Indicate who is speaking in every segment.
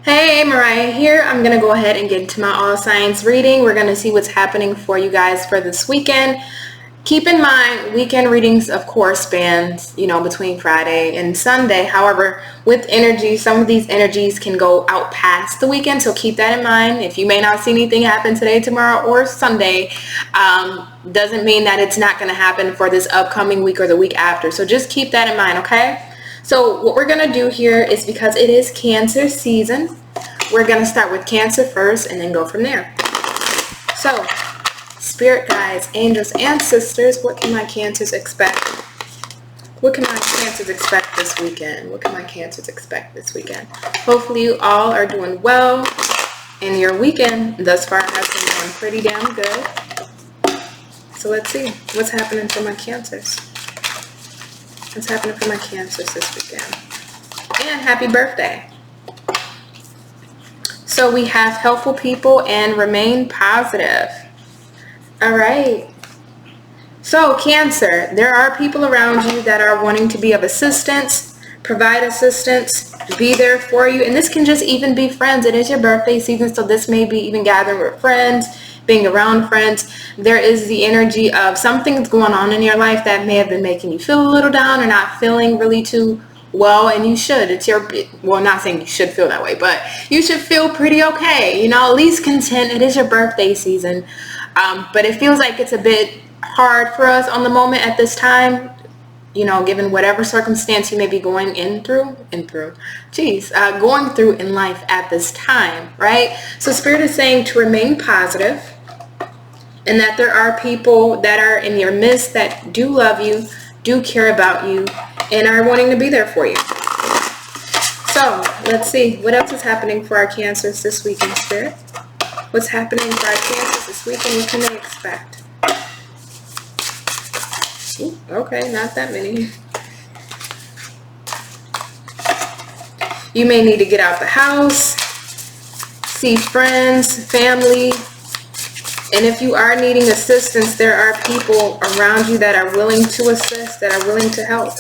Speaker 1: Hey, Mariah here. I'm going to go ahead and get into my all signs reading. We're going to see what's happening for you guys for this weekend. Keep in mind, weekend readings, of course, spans, between Friday and Sunday. However, with energy, some of these energies can go out past the weekend. So keep that in mind. If you may not see anything happen today, tomorrow, or Sunday, doesn't mean that it's not going to happen for this upcoming week or the week after. So just keep that in mind, okay? So what we're going to do here is, because it is Cancer season, we're going to start with Cancer first and then go from there. So, Spirit guides, angels, and sisters, what can my Cancers expect? What can my Cancers expect this weekend? What can my Cancers expect this weekend? Hopefully you all are doing well, and your weekend thus far has been going pretty damn good. So let's see what's happening for my Cancers. What's happening for my Cancers this weekend? And happy birthday. So we have helpful people and remain positive. All right. So Cancer, there are people around you that are wanting to be of assistance, provide assistance, be there for you. And this can just even be friends. It is your birthday season, so this may be even gathering with friends, being around friends. There is the energy of something's going on in your life that may have been making you feel a little down or not feeling really too well, and you should. It's your, well, not saying you should feel that way, but you should feel pretty okay, at least content. It is your birthday season, but it feels like it's a bit hard for us on the moment at this time, given whatever circumstance you may be going through in life at this time, right? So Spirit is saying to remain positive, and that there are people that are in your midst that do love you, do care about you, and are wanting to be there for you. So let's see what else is happening for our Cancers this weekend, Spirit. What's happening for our Cancers this weekend? What can they expect? Ooh, okay, not that many. You may need to get out the house, see friends, family. And if you are needing assistance, there are people around you that are willing to assist, that are willing to help.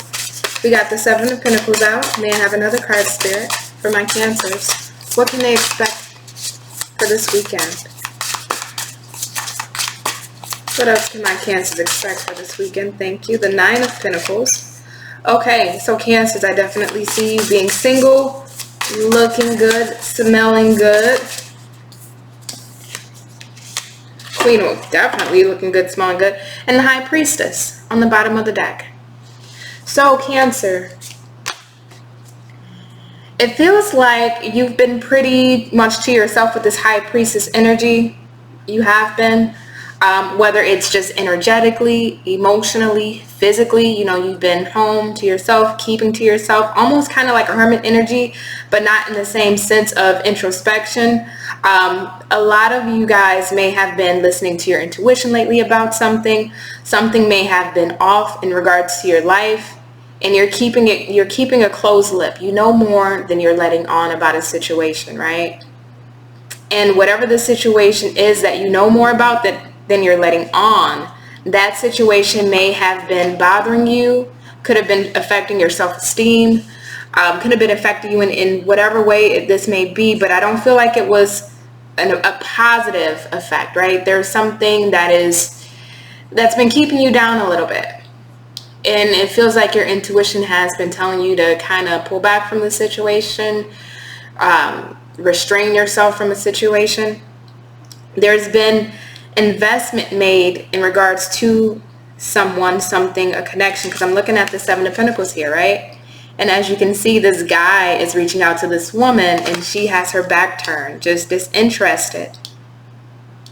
Speaker 1: We got the Seven of Pentacles out. May I have another card, Spirit, for my Cancers? What can they expect for this weekend? What else can my Cancers expect for this weekend? Thank you. The Nine of Pentacles. Okay, so Cancers, I definitely see you being single, looking good, smelling good. Definitely looking good, smelling good. And the High Priestess on the bottom of the deck. So Cancer, it feels like you've been pretty much to yourself with this High Priestess energy. You have been, whether it's just energetically, emotionally, physically, you've been home to yourself, keeping to yourself, almost kind of like a hermit energy, but not in the same sense of introspection. A lot of you guys may have been listening to your intuition lately about something. Something may have been off in regards to your life, and you're keeping a closed lip. You know more than you're letting on about a situation, right? And whatever the situation is that you know more about than you're letting on, that situation may have been bothering you, could have been affecting your self-esteem, could have been affecting you in whatever way this may be, but I don't feel like it was a positive effect, right? There's something that's been keeping you down a little bit, and it feels like your intuition has been telling you to kind of pull back from the situation, restrain yourself from a situation. There's been investment made in regards to someone, something, a connection, because I'm looking at the Seven of Pentacles here, right? And as you can see, this guy is reaching out to this woman, and she has her back turned, just disinterested,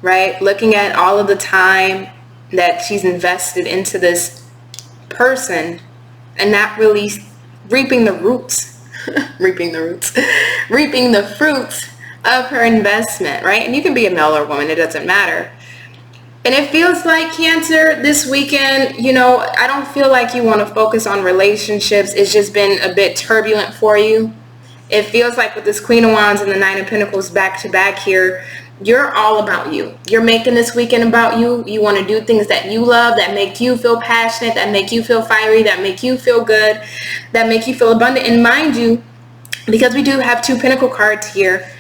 Speaker 1: right? Looking at all of the time that she's invested into this person and not really reaping the roots, reaping the fruits of her investment, right? And you can be a male or a woman, it doesn't matter. And it feels like, Cancer, this weekend, I don't feel like you want to focus on relationships. It's just been a bit turbulent for you. It feels like with this Queen of Wands and the Nine of Pentacles back to back here, you're all about you. You're making this weekend about you. You want to do things that you love, that make you feel passionate, that make you feel fiery, that make you feel good, that make you feel abundant. And mind you, because we do have 2 Pentacle cards here,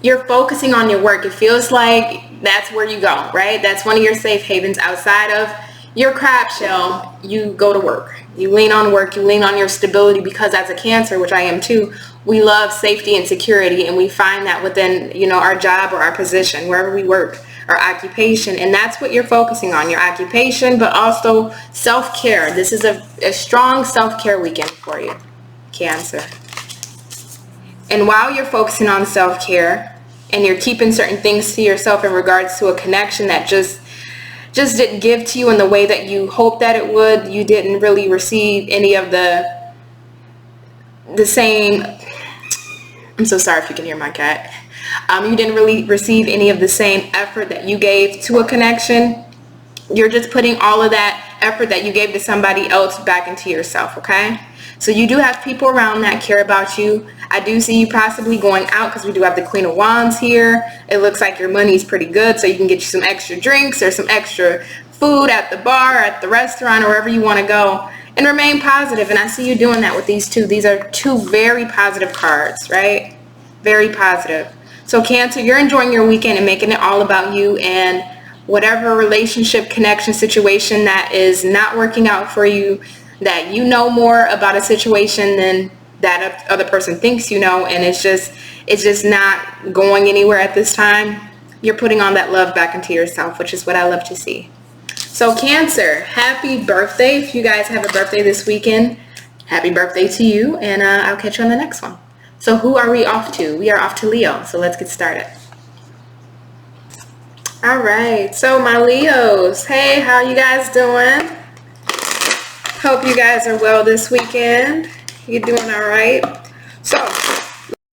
Speaker 1: you're focusing on your work. It feels like that's where you go, right? That's one of your safe havens. Outside of your crab shell, you go to work. You lean on work, you lean on your stability, because as a Cancer, which I am too, we love safety and security, and we find that within, you know, our job or our position, wherever we work, our occupation. And that's what you're focusing on, your occupation, but also self-care. This is a strong self-care weekend for you, Cancer. And while you're focusing on self-care and you're keeping certain things to yourself in regards to a connection that just didn't give to you in the way that you hoped that it would, you didn't really receive any of the same, I'm so sorry if you can hear my cat. You didn't really receive any of the same effort that you gave to a connection. You're just putting all of that effort that you gave to somebody else back into yourself, okay? So you do have people around that care about you. I do see you possibly going out, because we do have the Queen of Wands here. It looks like your money's pretty good, so you can get you some extra drinks or some extra food at the bar, at the restaurant, or wherever you want to go, and remain positive. And I see you doing that with these 2. These are 2 very positive cards, right? Very positive. So Cancer, you're enjoying your weekend and making it all about you, and whatever relationship, connection, situation that is not working out for you, that you know more about a situation than that other person thinks you know, and it's just not going anywhere at this time, you're putting on that love back into yourself, which is what I love to see. So Cancer, happy birthday. If you guys have a birthday this weekend, happy birthday to you, and I'll catch you on the next one. So who are we off to? We are off to Leo, so let's get started. All right, so my Leos, hey, how you guys doing? Hope you guys are well this weekend. You're doing all right. So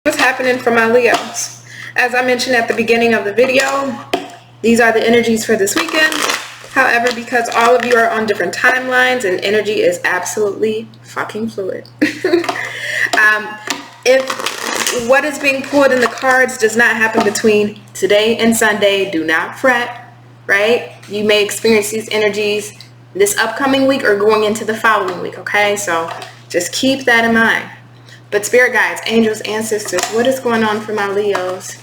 Speaker 1: what's happening for my Leos? As I mentioned at the beginning of the video, these are the energies for this weekend. However, because all of you are on different timelines and energy is absolutely fucking fluid. If what is being pulled in the cards does not happen between today and Sunday, do not fret, right? You may experience these energies this upcoming week or going into the following week, okay? So just keep that in mind. But spirit guides, angels, ancestors, what is going on for my Leos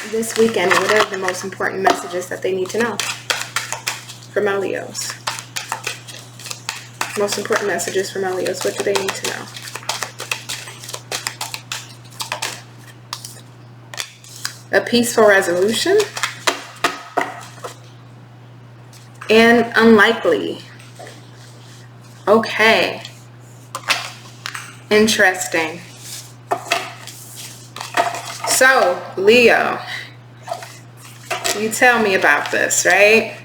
Speaker 1: this weekend? What are the most important messages that they need to know for my Leos? Most important messages for my Leos. What do they need to know? A peaceful resolution. And unlikely. Okay. Interesting. So, Leo, you tell me about this, right?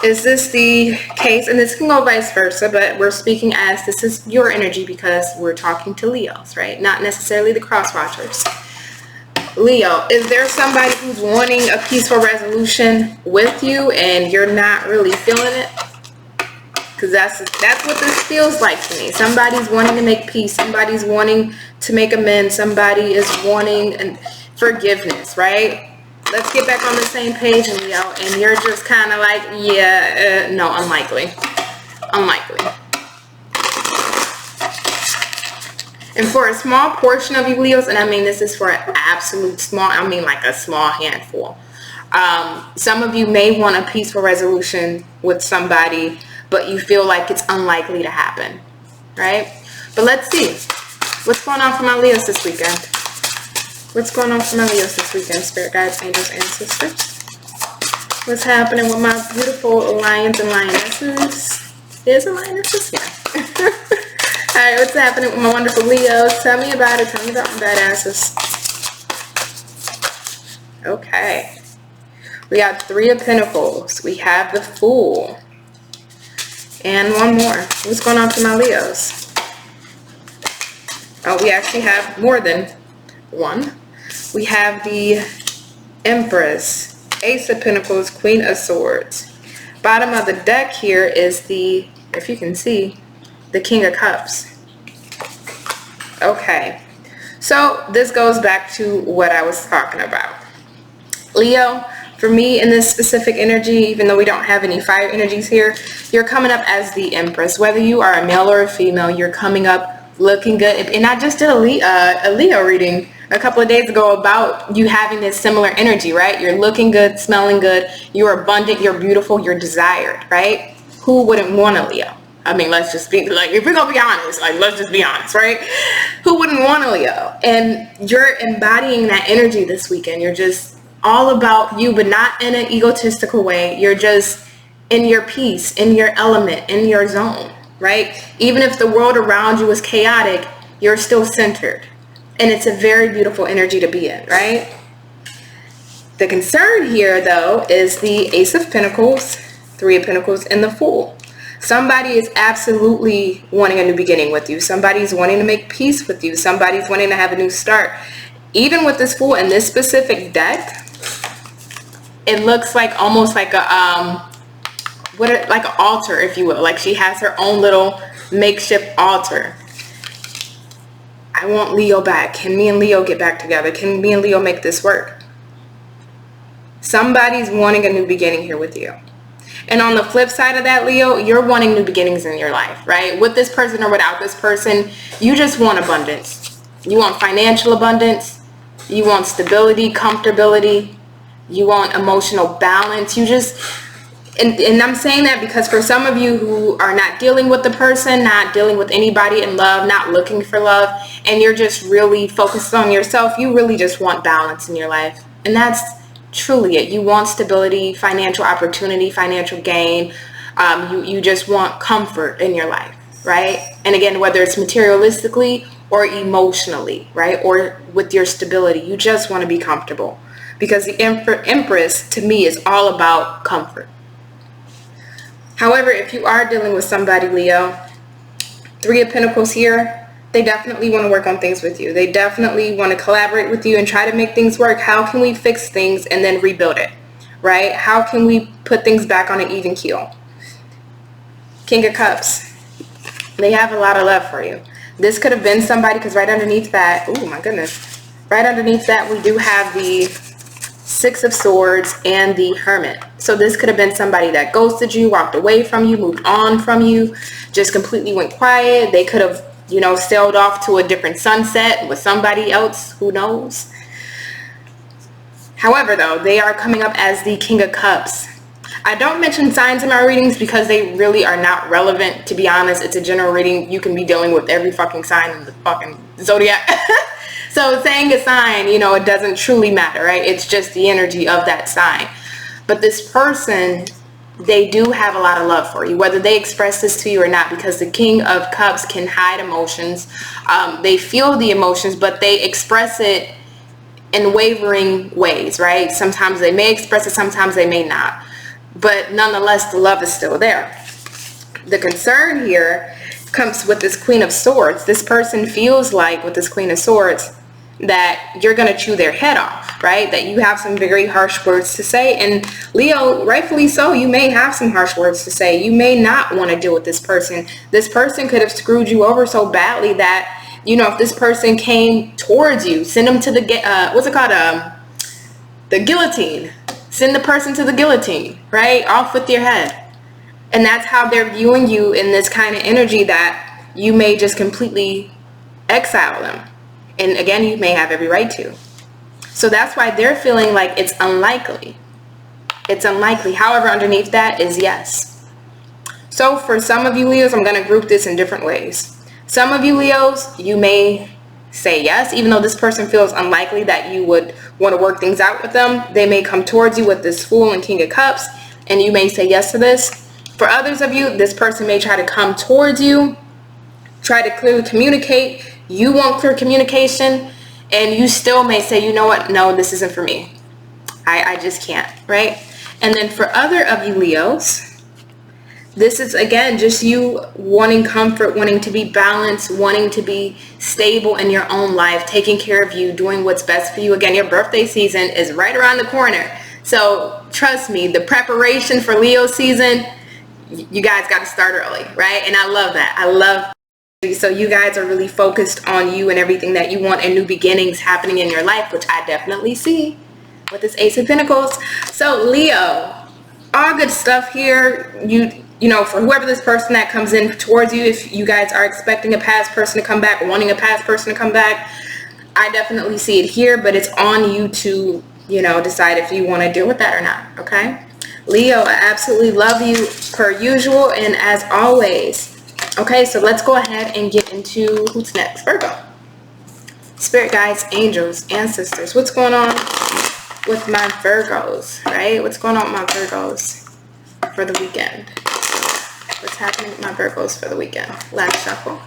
Speaker 1: Is this the case? And this can go vice versa, but we're speaking as this is your energy because we're talking to Leos, right? Not necessarily the cross watchers. Leo, is there somebody who's wanting a peaceful resolution with you and you're not really feeling it? Because that's what this feels like to me. Somebody's wanting to make peace. Somebody's wanting to make amends. Somebody is wanting forgiveness, right? Let's get back on the same page, Leo. And you're just kind of like, yeah, no, unlikely. Unlikely. And for a small portion of you Leos, and I mean this is for an absolute small, I mean like a small handful. Some of you may want a peaceful resolution with somebody, but you feel like it's unlikely to happen, right? But let's see. What's going on for my Leos this weekend? What's going on for my Leos this weekend, spirit guides, angels, ancestors? What's happening with my beautiful lions and lionesses? There's a lioness, yeah. Alright, what's happening with my wonderful Leos? Tell me about it. Tell me about my badasses. Okay. We got 3 of Pentacles. We have the Fool. And one more. What's going on for my Leos? Oh, we actually have more than one. We have the Empress, Ace of Pentacles, Queen of Swords. Bottom of the deck here is the, if you can see, the King of Cups. Okay, so this goes back to what I was talking about. Leo, for me in this specific energy, even though we don't have any fire energies here, you're coming up as the Empress. Whether you are a male or a female, you're coming up looking good. And I just did a Leo reading a couple of days ago about you having this similar energy, right? You're looking good, smelling good, you're abundant, you're beautiful, you're desired, right? Who wouldn't want a Leo? I mean, let's just be like, if we're gonna be honest, like, let's just be honest, right? Who wouldn't want a Leo? And you're embodying that energy this weekend. You're just all about you, but not in an egotistical way. You're just in your peace, in your element, in your zone, right? Even if the world around you is chaotic, you're still centered. And it's a very beautiful energy to be in, right? The concern here, though, is the Ace of Pentacles, Three of Pentacles, and the Fool. Somebody is absolutely wanting a new beginning with you. Somebody's wanting to make peace with you. Somebody's wanting to have a new start. Even with this Fool in this specific deck, it looks like almost like a like an altar, if you will. Like she has her own little makeshift altar. I want Leo back. Can me and Leo get back together? Can me and Leo make this work? Somebody's wanting a new beginning here with you. And on the flip side of that, Leo, you're wanting new beginnings in your life, right? With this person or without this person, you just want abundance. You want financial abundance. You want stability, comfortability. You want emotional balance. You just, and I'm saying that because for some of you who are not dealing with the person, not dealing with anybody in love, not looking for love, and you're just really focused on yourself, you really just want balance in your life. And that's truly it. You want stability, financial opportunity, financial gain. You just want comfort in your life, right? And again, whether it's materialistically or emotionally, right? Or with your stability, you just want to be comfortable. Because the Empress, to me, is all about comfort. However, if you are dealing with somebody, Leo, Three of Pentacles here, they definitely want to work on things with you. They definitely want to collaborate with you and try to make things work. How can we fix things and then rebuild it, right? How can we put things back on an even keel? King of Cups. They have a lot of love for you. This could have been somebody, because right underneath that, oh my goodness, right underneath that we do have the Six of Swords and the Hermit. So this could have been somebody that ghosted you, walked away from you, moved on from you, just completely went quiet. They could have, you know, sailed off to a different sunset with somebody else, who knows. However, though, they are coming up as the King of Cups. I don't mention signs in my readings because they really are not relevant, to be honest. It's a general reading. You can be dealing with every fucking sign in the fucking zodiac. So saying a sign, you know, it doesn't truly matter, right? It's just the energy of that sign. But this person, they do have a lot of love for you, whether they express this to you or not, because the King of Cups can hide emotions. They feel the emotions, but they express it in wavering ways, right? Sometimes they may express it, sometimes they may not. But nonetheless, the love is still there. The concern here comes with this Queen of Swords. This person feels like, with this Queen of Swords, that you're going to chew their head off, right? That you have some very harsh words to say. And Leo, rightfully so, you may have some harsh words to say. You may not want to deal with this person. This person could have screwed you over so badly that, you know, if this person came towards you, send them to the, what's it called? The guillotine. Send the person to the guillotine, right? Off with your head. And that's how they're viewing you in this kind of energy, that you may just completely exile them. And again, you may have every right to. So that's why they're feeling like it's unlikely. It's unlikely. However, underneath that is yes. So for some of you Leos, I'm going to group this in different ways. Some of you Leos, you may say yes, even though this person feels unlikely that you would want to work things out with them. They may come towards you with this Fool and King of Cups, and you may say yes to this. For others of you, this person may try to come towards you, try to clearly communicate. You want clear communication, and you still may say, you know what, no, this isn't for me. I just can't, right? And then for other of you Leos, this is, again, just you wanting comfort, wanting to be balanced, wanting to be stable in your own life, taking care of you, doing what's best for you. Again, your birthday season is right around the corner. So trust me, the preparation for Leo season, you guys got to start early, right? And I love that. I love. So you guys are really focused on you and everything that you want and new beginnings happening in your life, which I definitely see with this Ace of Pentacles. So Leo, all good stuff here. you know, for whoever this person that comes in towards you, if you guys are expecting a past person to come back, wanting a past person to come back, I definitely see it here, but it's on you to, you know, decide if you want to deal with that or not, okay? Leo, I absolutely love you per usual and as always. Okay, so let's go ahead and get into who's next. Virgo. Spirit guides, angels, ancestors. What's going on with my Virgos, right? What's going on with my Virgos for the weekend? What's happening with my Virgos for the weekend? Last shuffle.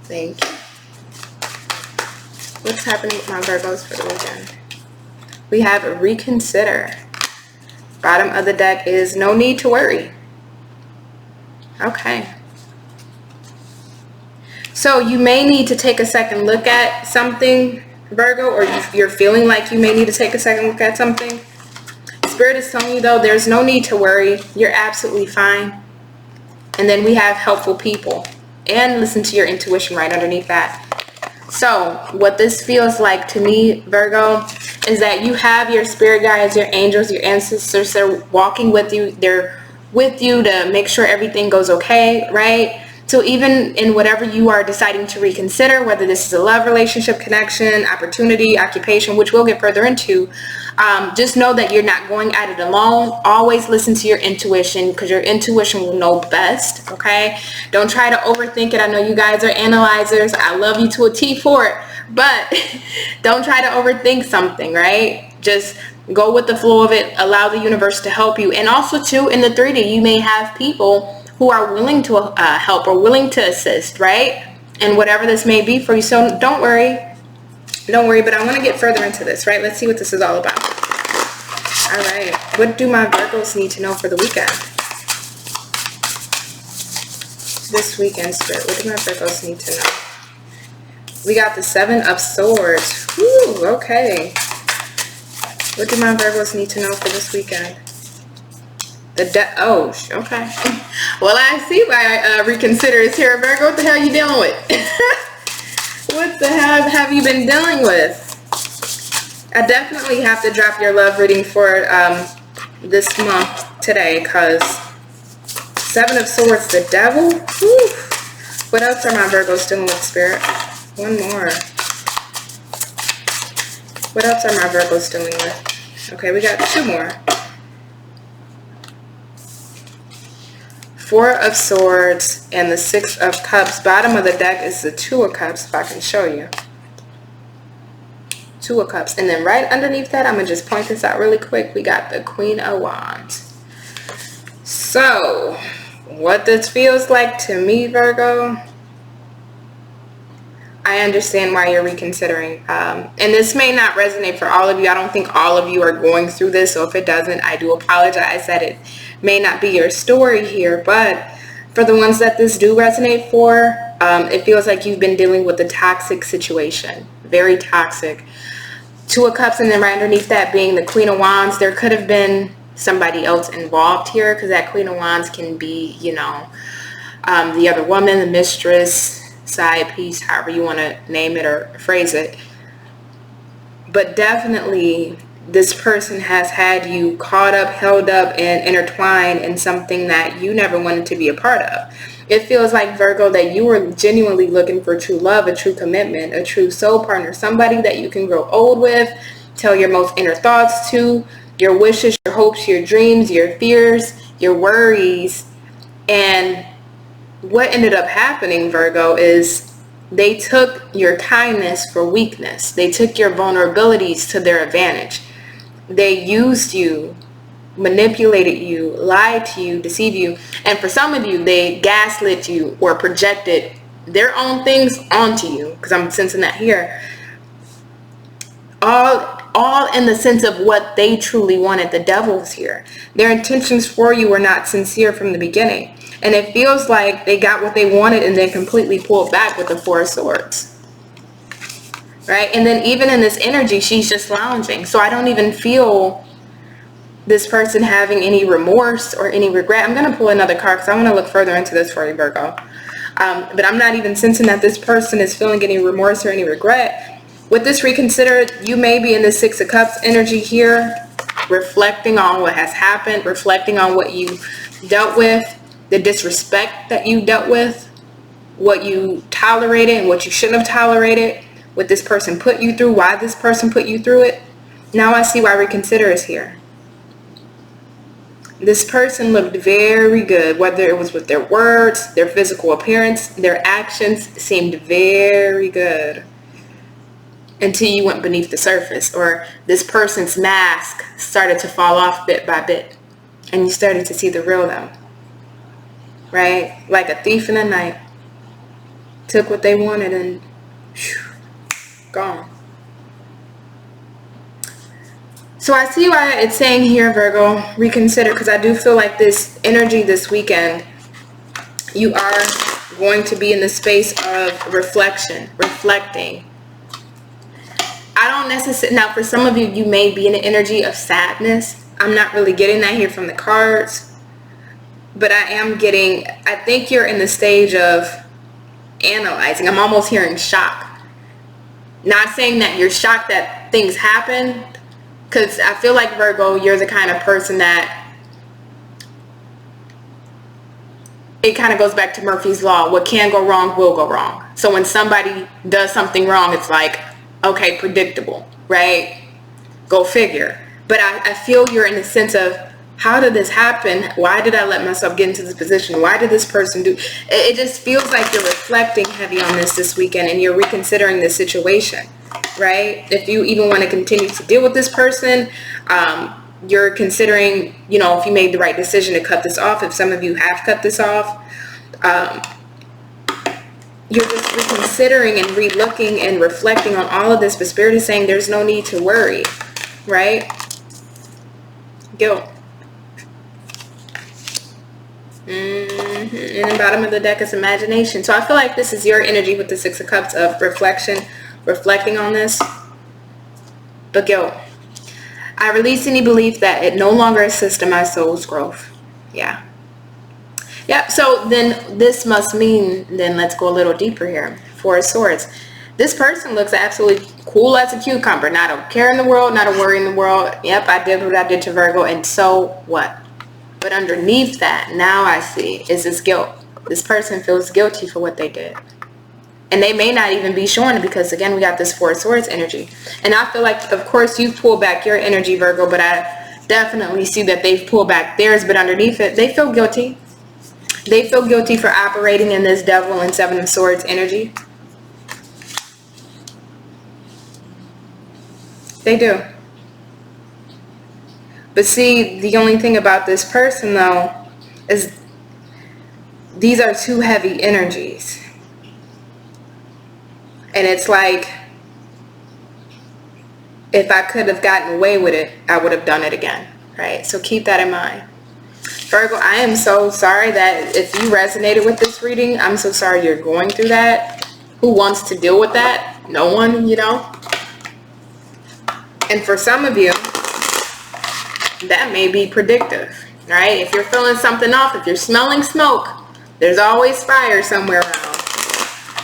Speaker 1: Thank you. What's happening with my Virgos for the weekend? We have a reconsider. Bottom of the deck is no need to worry. Okay. So you may need to take a second look at something, Virgo, or you're feeling like you may need to take a second look at something. Spirit is telling you, though, there's no need to worry. You're absolutely fine. And then we have helpful people. And listen to your intuition right underneath that. So what this feels like to me, Virgo, is that you have your spirit guides, your angels, your ancestors. They're walking with you. They're with you to make sure everything goes okay, right? So even in whatever you are deciding to reconsider, whether this is a love relationship, connection, opportunity, occupation, which we'll get further into, just know that you're not going at it alone. Always listen to your intuition, because your intuition will know best, okay? Don't try to overthink it. I know you guys are analyzers. I love you to a T for it, but don't try to overthink something, right? Just go with the flow of it. Allow the universe to help you. And also, too, in the 3D, you may have people who are willing to help or willing to assist, right? And whatever this may be for you. So don't worry, but I want to get further into this, right? Let's see what this is all about. All right, what do my Virgos need to know for the weekend? This weekend, Spirit, what do my Virgos need to know? We got the 7 of Swords. Woo, okay. What do my Virgos need to know for this weekend? Oh, okay. Well, I see why reconsider is here, Virgo. What the hell are you dealing with? What the hell have you been dealing with? I definitely have to drop your love reading for this month today, because 7 of Swords, the Devil. Whew. What else are my Virgos dealing with, Spirit? One more. What else are my Virgos dealing with? Okay, we got 2 more. 4 of Swords and the 6 of Cups. Bottom of the deck is the 2 of Cups, if I can show you. 2 of Cups. And then right underneath that, I'm going to just point this out really quick. We got the Queen of Wands. So, what this feels like to me, Virgo, I understand why you're reconsidering. And this may not resonate for all of you. I don't think all of you are going through this. So if it doesn't, I do apologize that it may not be your story here. But for the ones that this do resonate for, it feels like you've been dealing with a toxic situation. Very toxic. 2 of Cups, and then right underneath that being the Queen of Wands. There could have been somebody else involved here, because that Queen of Wands can be, you know, the other woman, the mistress, side piece, however you want to name it or phrase it. But definitely this person has had you caught up, held up, and intertwined in something that you never wanted to be a part of. It feels like, Virgo, that you were genuinely looking for true love, a true commitment, a true soul partner, somebody that you can grow old with, tell your most inner thoughts to, your wishes, your hopes, your dreams, your fears, your worries. And what ended up happening, Virgo, is they took your kindness for weakness. They took your vulnerabilities to their advantage. They used you, manipulated you, lied to you, deceived you. And for some of you, they gaslit you or projected their own things onto you, because I'm sensing that here. All in the sense of what they truly wanted. The Devil's here. Their intentions for you were not sincere from the beginning. And it feels like they got what they wanted and then completely pulled back with the 4 of Swords. Right? And then even in this energy, she's just lounging. So I don't even feel this person having any remorse or any regret. I'm going to pull another card because I want to look further into this for you, Virgo. But I'm not even sensing that this person is feeling any remorse or any regret. With this reconsider, you may be in the 6 of Cups energy here. reflecting on what has happened, reflecting on what you dealt with, the disrespect that you dealt with, what you tolerated and what you shouldn't have tolerated, what this person put you through, why this person put you through it. Now I see why reconsider is here. This person looked very good, whether it was with their words, their physical appearance, their actions seemed very good until you went beneath the surface, or this person's mask started to fall off bit by bit and you started to see the real them, right? Like a thief in the night, took what they wanted and whew, gone. So I see why it's saying here, Virgo, reconsider, because I do feel like this energy this weekend, you are going to be in the space of reflecting. I don't necessarily, now for some of you, you may be in an energy of sadness. I'm not really getting that here from the cards, but I think you're in the stage of analyzing. I'm almost hearing shock. Not saying that you're shocked that things happen, because I feel like, Virgo, you're the kind of person that it kind of goes back to Murphy's Law. What can go wrong will go wrong. So when somebody does something wrong, it's like, okay, predictable, right? Go figure. But I feel you're in the sense of, how did this happen? Why did I let myself get into this position? Why did this person do? It just feels like you're reflecting heavy on this weekend, and you're reconsidering the situation, right? If you even want to continue to deal with this person, you're considering, if you made the right decision to cut this off. If some of you have cut this off, you're just reconsidering and relooking and reflecting on all of this. But Spirit is saying there's no need to worry, right? Guilt. In the bottom of the deck is imagination. So I feel like this is your energy with the Six of Cups of reflecting on this. But guilt. I release any belief that it no longer assists in my soul's growth. Yeah. Yep. So then this must mean, then let's go a little deeper here. Four of Swords. This person looks absolutely cool as a cucumber. Not a care in the world, not a worry in the world. Yep, I did what I did to Virgo, and so what? But underneath that, now I see, is this guilt. This person feels guilty for what they did. And they may not even be showing it, because again, we got this Four of Swords energy. And I feel like, of course, you've pulled back your energy, Virgo, but I definitely see that they've pulled back theirs. But underneath it, they feel guilty. They feel guilty for operating in this Devil and Seven of Swords energy. They do. But see, the only thing about this person, though, is these are two heavy energies. And it's like, if I could have gotten away with it, I would have done it again, right? So keep that in mind. Virgo, I am so sorry that if you resonated with this reading, I'm so sorry you're going through that. Who wants to deal with that? No one, And for some of you, that may be predictive, right? If you're feeling something off, if you're smelling smoke, there's always fire somewhere around.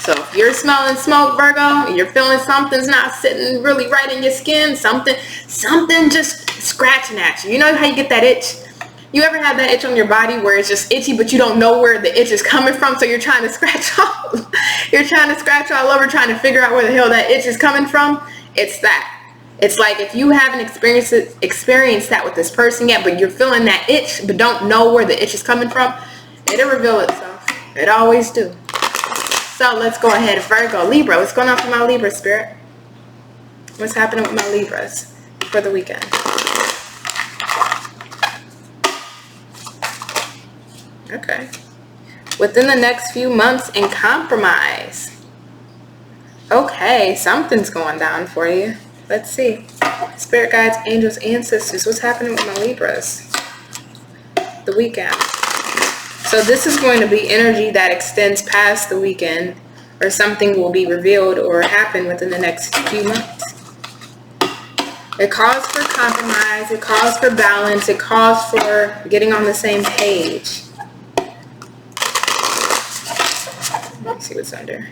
Speaker 1: So if you're smelling smoke, Virgo, you're feeling something's not sitting really right in your skin, something just scratching at you. You know how you get that itch? You ever have that itch on your body where it's just itchy, but you don't know where the itch is coming from, so you're trying to scratch all, you're trying to scratch all over, trying to figure out where the hell that itch is coming from? It's that. It's like if you haven't experienced that with this person yet, but you're feeling that itch, but don't know where the itch is coming from, it'll reveal itself. It always do. So let's go ahead. Virgo, Libra. What's going on for my Libra, Spirit? What's happening with my Libras for the weekend? Okay. Within the next few months in compromise. Okay, something's going down for you. Let's see. Spirit guides, angels, ancestors. What's happening with my Libras? The weekend. So this is going to be energy that extends past the weekend, or something will be revealed or happen within the next few months. It calls for compromise. It calls for balance. It calls for getting on the same page. Let me see what's under.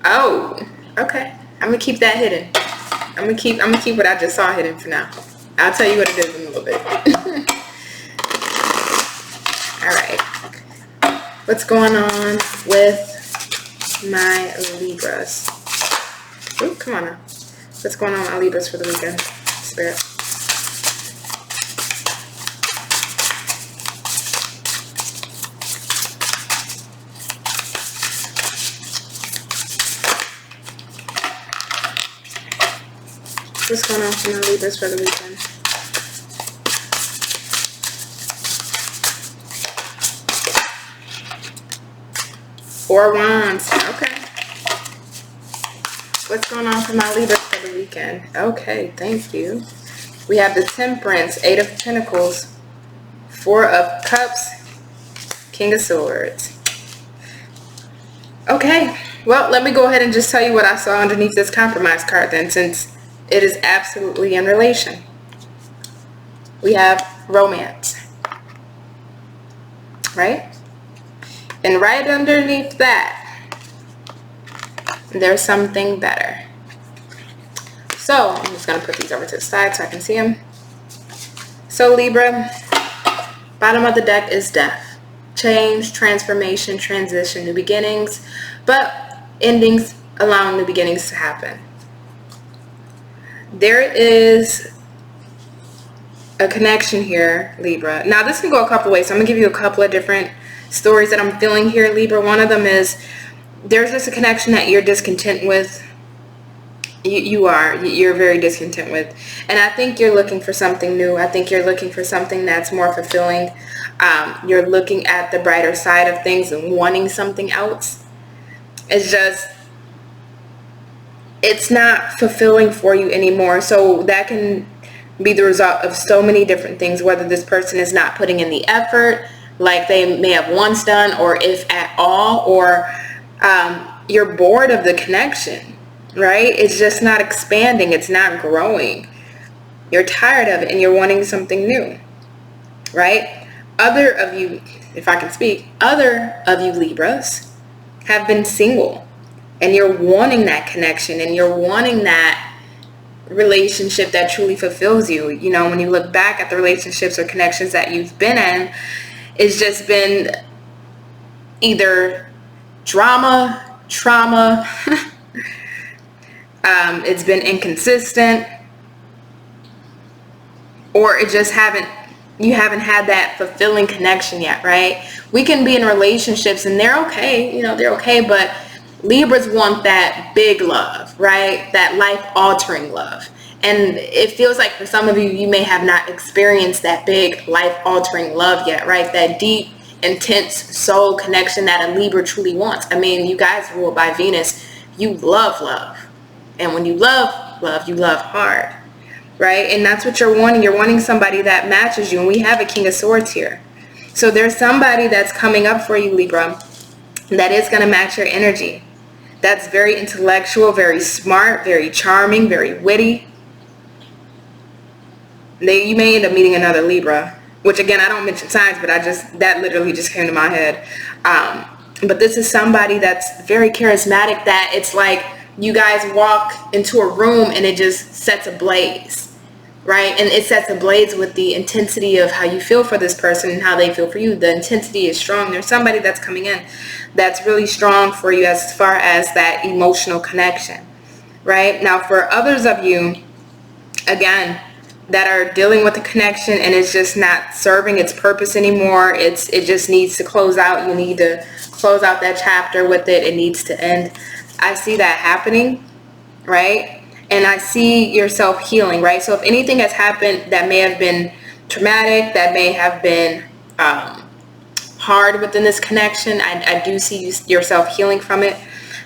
Speaker 1: Oh, okay. I'm gonna keep that hidden. I'm gonna keep what I just saw hidden for now. I'll tell you what it is in a little little bit. All right. What's going on with my Libras? Oh, come on now. What's going on with my Libras for the weekend? Spirit. What's going on for my Libras for the weekend? Four Wands. Okay. What's going on for my Libras for the weekend? Okay, thank you. We have the Temperance, Eight of Pentacles, Four of Cups, King of Swords. Okay. Well, let me go ahead and just tell you what I saw underneath this compromise card then, since it is absolutely in relation. We have romance, right? And right underneath that, there's something better. So I'm just going to put these over to the side so I can see them. So Libra, bottom of the deck is death, change, transformation, transition, new beginnings, but endings allowing new beginnings to happen. There is a connection here, Libra. Now this can go a couple ways, so I'm going to give you a couple of different stories that I'm feeling here, Libra. One of them is there's just a connection that you're discontent with. You're very discontent with, and I think you're looking for something new. I think you're looking for something that's more fulfilling. You're looking at the brighter side of things and wanting something else. It's just, it's not fulfilling for you anymore. So that can be the result of so many different things, whether this person is not putting in the effort like they may have once done, or if at all, or you're bored of the connection, right? It's just not expanding. It's not growing. You're tired of it and you're wanting something new, right? Other of you, if I can speak, other of you Libras have been single, and you're wanting that connection and you're wanting that relationship that truly fulfills you. You know, when you look back at the relationships or connections that you've been in, it's just been either drama, trauma, it's been inconsistent, or it just you haven't had that fulfilling connection yet, right? We can be in relationships and they're okay, you know, they're okay, but Libras want that big love, right? That life-altering love. And it feels like for some of you, you may have not experienced that big life-altering love yet, right? That deep, intense soul connection that a Libra truly wants. I mean, you guys ruled by Venus. You love love. And when you love love, you love hard, right? And that's what you're wanting. You're wanting somebody that matches you. And we have a King of Swords here. So there's somebody that's coming up for you, Libra, that is going to match your energy. That's very intellectual, very smart, very charming, very witty. You may end up meeting another Libra, which again, I don't mention signs, but that literally just came to my head. But this is somebody that's very charismatic, that it's like you guys walk into a room and it just sets ablaze, right? And it sets ablaze with the intensity of how you feel for this person and how they feel for you. The intensity is strong. There's somebody that's coming in that's really strong for you as far as that emotional connection, right? Now, for others of you, again, that are dealing with the connection and it's just not serving its purpose anymore, it just needs to close out. You need to close out that chapter with it. It needs to end. I see that happening, right? And I see yourself healing, right? So if anything has happened that may have been traumatic, that may have been hard within this connection, I do see yourself healing from it.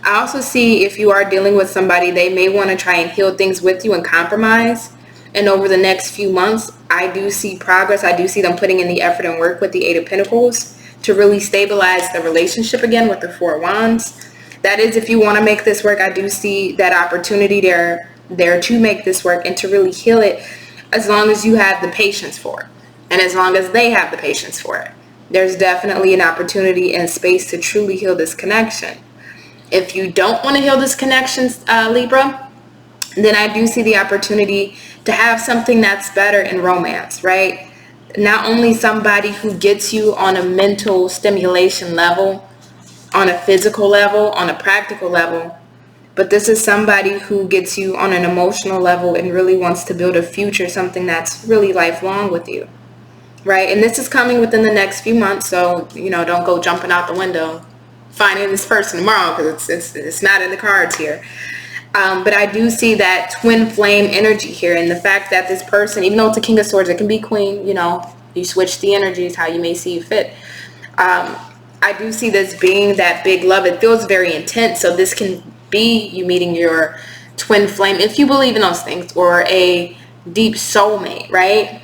Speaker 1: I also see, if you are dealing with somebody, they may want to try and heal things with you and compromise. And over the next few months, I do see progress. I do see them putting in the effort and work with the Eight of Pentacles to really stabilize the relationship again with the Four Wands. That is, if you want to make this work, I do see that opportunity there to make this work and to really heal it, as long as you have the patience for it and as long as they have the patience for it. There's definitely an opportunity and space to truly heal this connection. If you don't want to heal this connection, Libra, then I do see the opportunity to have something that's better in romance, right? Not only somebody who gets you on a mental stimulation level, on a physical level, on a practical level, but this is somebody who gets you on an emotional level and really wants to build a future, something that's really lifelong with you, right? And this is coming within the next few months, so, you know, don't go jumping out the window finding this person tomorrow, because it's not in the cards here. But I do see that twin flame energy here, and the fact that this person, even though it's a King of Swords, it can be Queen, you know, you switch the energies how you may see fit. I do see this being that big love. It feels very intense, so this can be you meeting your twin flame, if you believe in those things, or a deep soulmate, right?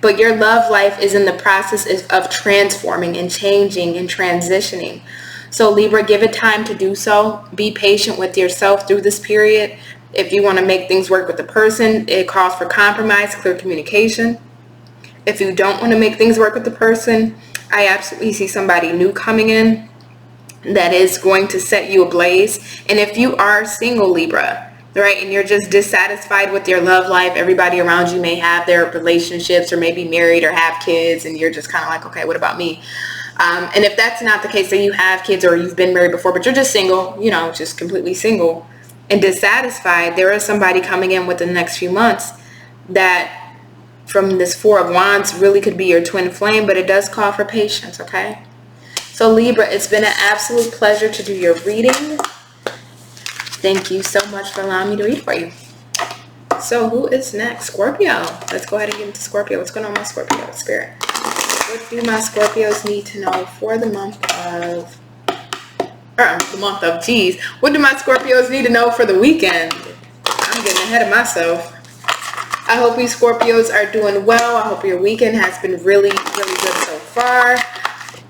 Speaker 1: But your love life is in the process of transforming and changing and transitioning. So Libra, give it time to do so. Be patient with yourself through this period. If you want to make things work with the person, it calls for compromise, clear communication. If you don't want to make things work with the person, I absolutely see somebody new coming in that is going to set you ablaze. And if you are single, Libra, right, and you're just dissatisfied with your love life, everybody around you may have their relationships or maybe married or have kids, and you're just kind of like, okay, what about me? And if that's not the case, that you have kids or you've been married before, but you're just single, you know, just completely single and dissatisfied, there is somebody coming in within the next few months that from this Four of Wands really could be your twin flame, but it does call for patience, okay? So Libra, it's been an absolute pleasure to do your reading. Thank you so much for allowing me to read for you. So who is next? Scorpio. Let's go ahead and get into Scorpio. What's going on with my Scorpio spirit? What do my Scorpios need to know for the month of... What do my Scorpios need to know for the weekend? I'm getting ahead of myself. I hope you Scorpios are doing well. I hope your weekend has been really, really good so far.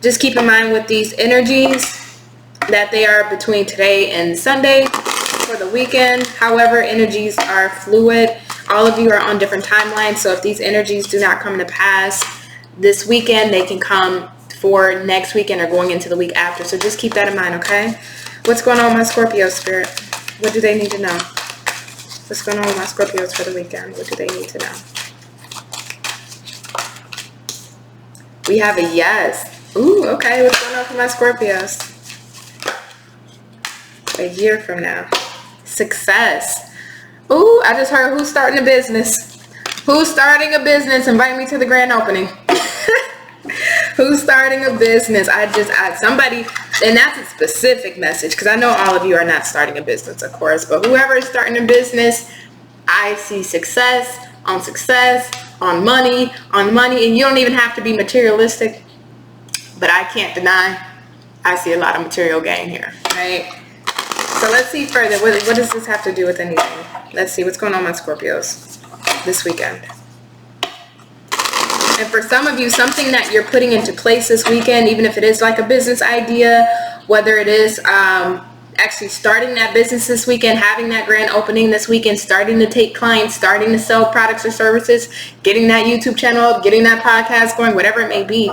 Speaker 1: Just keep in mind with these energies that they are between today and Sunday for the weekend. However, energies are fluid. All of you are on different timelines. So if these energies do not come to pass this weekend, they can come for next weekend or going into the week after. So just keep that in mind, okay? What's going on with my Scorpio spirit? What do they need to know? What's going on with my Scorpios for the weekend? What do they need to know? We have a yes. Ooh, okay. What's going on for my Scorpios? A year from now. Success. Ooh, I just heard who's starting a business. Who's starting a business? Invite me to the grand opening. Who's starting a business? Somebody, and that's a specific message, because I know all of you are not starting a business, of course, but whoever is starting a business, I see success, on money, and you don't even have to be materialistic, but I can't deny I see a lot of material gain here, right? So let's see further. What does this have to do with anything? Let's see what's going on with Scorpios this weekend. And for some of you, something that you're putting into place this weekend, even if it is like a business idea, whether it is actually starting that business this weekend, having that grand opening this weekend, starting to take clients, starting to sell products or services, getting that YouTube channel up, getting that podcast going, whatever it may be.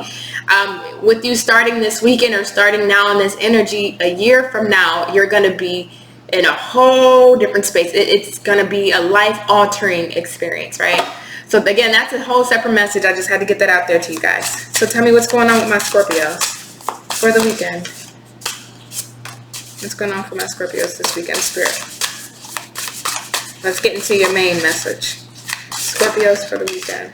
Speaker 1: With you starting this weekend or starting now in this energy, a year from now, you're going to be in a whole different space. It's going to be a life-altering experience, right? So again, that's a whole separate message. I just had to get that out there to you guys. So tell me what's going on with my Scorpios for the weekend. What's going on for my Scorpios this weekend, Spirit? Let's get into your main message. Scorpios for the weekend.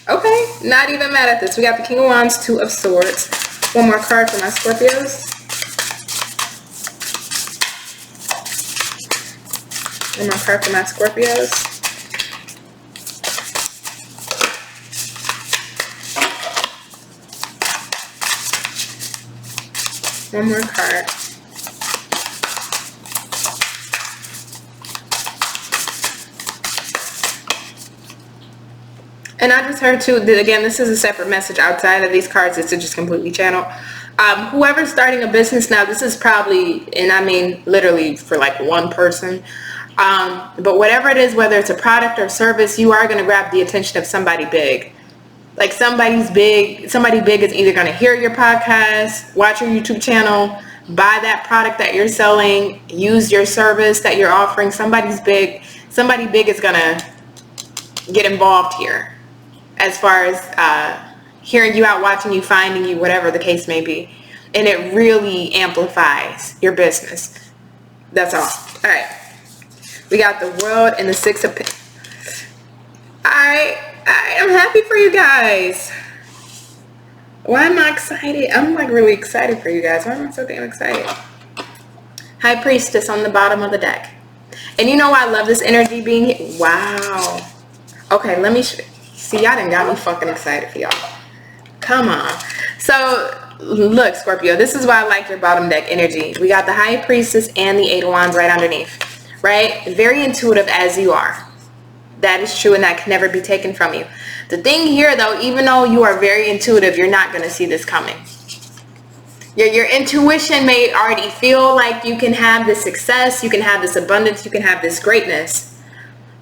Speaker 1: Okay, not even mad at this. We got the King of Wands, Two of Swords. One more card for my Scorpios. One more card for my Scorpios. One more card. And I just heard too, again, this is a separate message outside of these cards. It's just completely channeled. Whoever's starting a business now, this is probably, and I mean literally for like one person. But whatever it is, whether it's a product or service, you are going to grab the attention of somebody big. Like somebody big is either going to hear your podcast, watch your YouTube channel, buy that product that you're selling, use your service that you're offering. Somebody big is gonna get involved here as far as hearing you out, watching you, finding you, whatever the case may be. And it really amplifies your business. That's all. All right. We got the World and the Six of Pentacles. I'm happy for you guys. Why am I excited? I'm like really excited for you guys. Why am I so damn excited? High Priestess on the bottom of the deck. And you know why I love this energy being here? Wow. Okay, let me see. Y'all done got me fucking excited for y'all. Come on. So look, Scorpio, this is why I like your bottom deck energy. We got the High Priestess and the Eight of Wands right underneath, right? Very intuitive as you are. That is true, and that can never be taken from you. The thing here, though, even though you are very intuitive, you're not going to see this coming. Your intuition may already feel like you can have this success, you can have this abundance, you can have this greatness.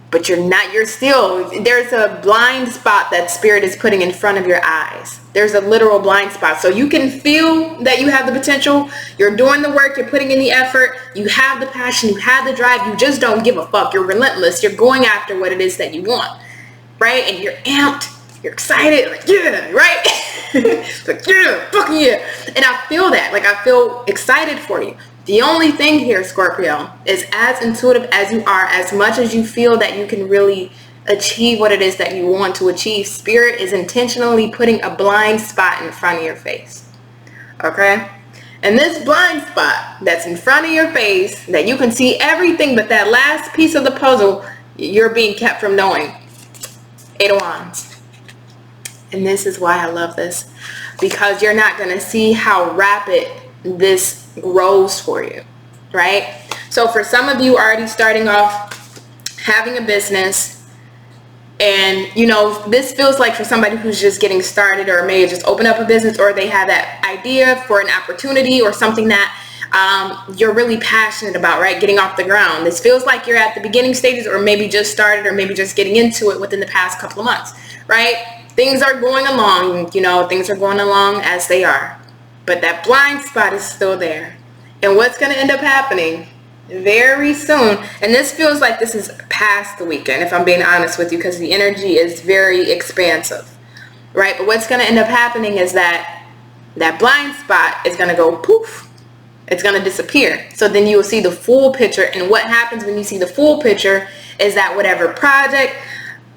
Speaker 1: But there's a blind spot that Spirit is putting in front of your eyes. There's a literal blind spot. So you can feel that you have the potential. You're doing the work. You're putting in the effort. You have the passion. You have the drive. You just don't give a fuck. You're relentless. You're going after what it is that you want. Right? And you're amped. You're excited. Like, yeah, right? Like, yeah, fucking yeah. And I feel that. Like, I feel excited for you. The only thing here, Scorpio, is as intuitive as you are, as much as you feel that you can really achieve what it is that you want to achieve, Spirit is intentionally putting a blind spot in front of your face. Okay? And this blind spot that's in front of your face, that you can see everything but that last piece of the puzzle, you're being kept from knowing. Eight of Wands. And this is why I love this. Because you're not going to see how rapid this grows for you, right? So for some of you already starting off having a business, and you know, this feels like for somebody who's just getting started, or may just open up a business, or they have that idea for an opportunity or something that you're really passionate about, right? Getting off the ground. This feels like you're at the beginning stages, or maybe just started, or maybe just getting into it within the past couple of months, right? Things are going along, you know, things are going along as they are. But that blind spot is still there. And what's going to end up happening very soon, and this feels like this is past the weekend, if I'm being honest with you, because the energy is very expansive, right? But what's going to end up happening is that that blind spot is going to go poof. It's going to disappear. So then you will see the full picture. And what happens when you see the full picture is that whatever project,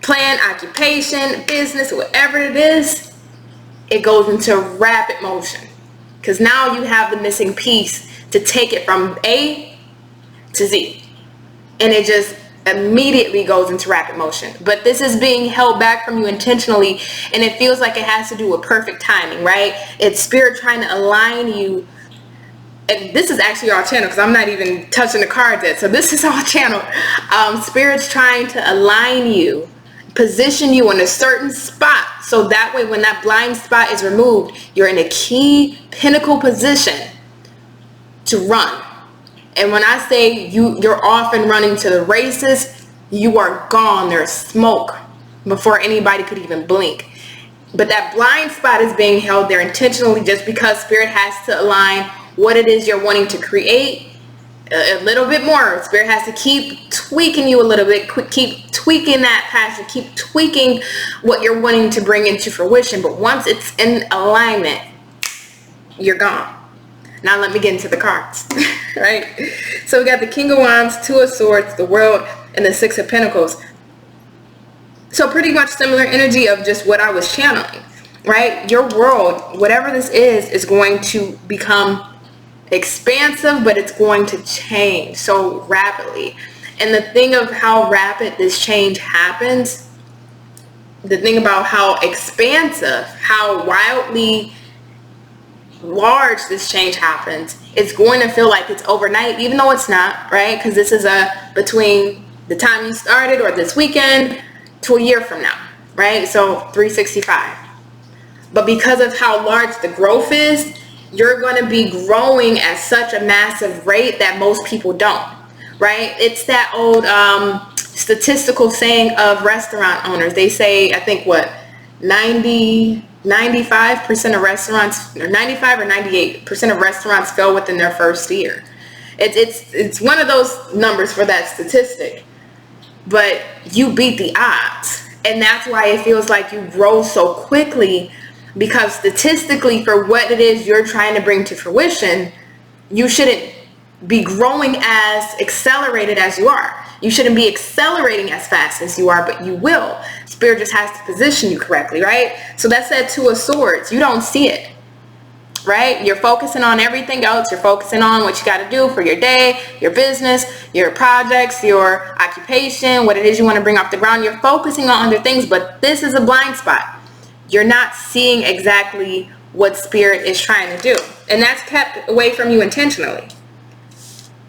Speaker 1: plan, occupation, business, whatever it is, it goes into rapid motion. Because now you have the missing piece to take it from A to Z. And it just immediately goes into rapid motion. But this is being held back from you intentionally. And it feels like it has to do with perfect timing, right? It's Spirit trying to align you. And this is actually all channel, because I'm not even touching the cards yet. So this is all channel. Spirit's trying to align you, position you in a certain spot, so that way when that blind spot is removed, you're in a key pinnacle position to run. And when I say you're off and running to the races, you are gone. There's smoke before anybody could even blink. But that blind spot is being held there intentionally, just because Spirit has to align what it is you're wanting to create a little bit more. Spirit has to keep tweaking you a little bit, keep tweaking that passion, keep tweaking what you're wanting to bring into fruition. But once it's in alignment, you're gone. Now let me get into the cards, right? So we got the King of Wands, Two of Swords, the World, and the Six of Pentacles. So pretty much similar energy of just what I was channeling, right? Your world, whatever this is going to become expansive, but it's going to change so rapidly. And the thing of how rapid this change happens, the thing about how expansive, how wildly large this change happens, it's going to feel like it's overnight, even though it's not, right? Because this is between the time you started or this weekend to a year from now, right? So 365. But because of how large the growth is, you're going to be growing at such a massive rate that most people don't, right? It's that old statistical saying of restaurant owners. They say, I think, what, 90 95% of restaurants, or 95 or 98% of restaurants fail within their first year. It's one of those numbers for that statistic, but you beat the odds. And that's why it feels like you grow so quickly, because statistically, for what it is you're trying to bring to fruition, you shouldn't be growing as accelerated as you are. You shouldn't be accelerating as fast as you are, but you will. Spirit just has to position you correctly, right? So that's that Two of Swords. You don't see it, right? You're focusing on everything else. You're focusing on what you got to do for your day, your business, your projects, your occupation, what it is you want to bring off the ground. You're focusing on other things, but this is a blind spot. You're not seeing exactly what Spirit is trying to do. And that's kept away from you intentionally.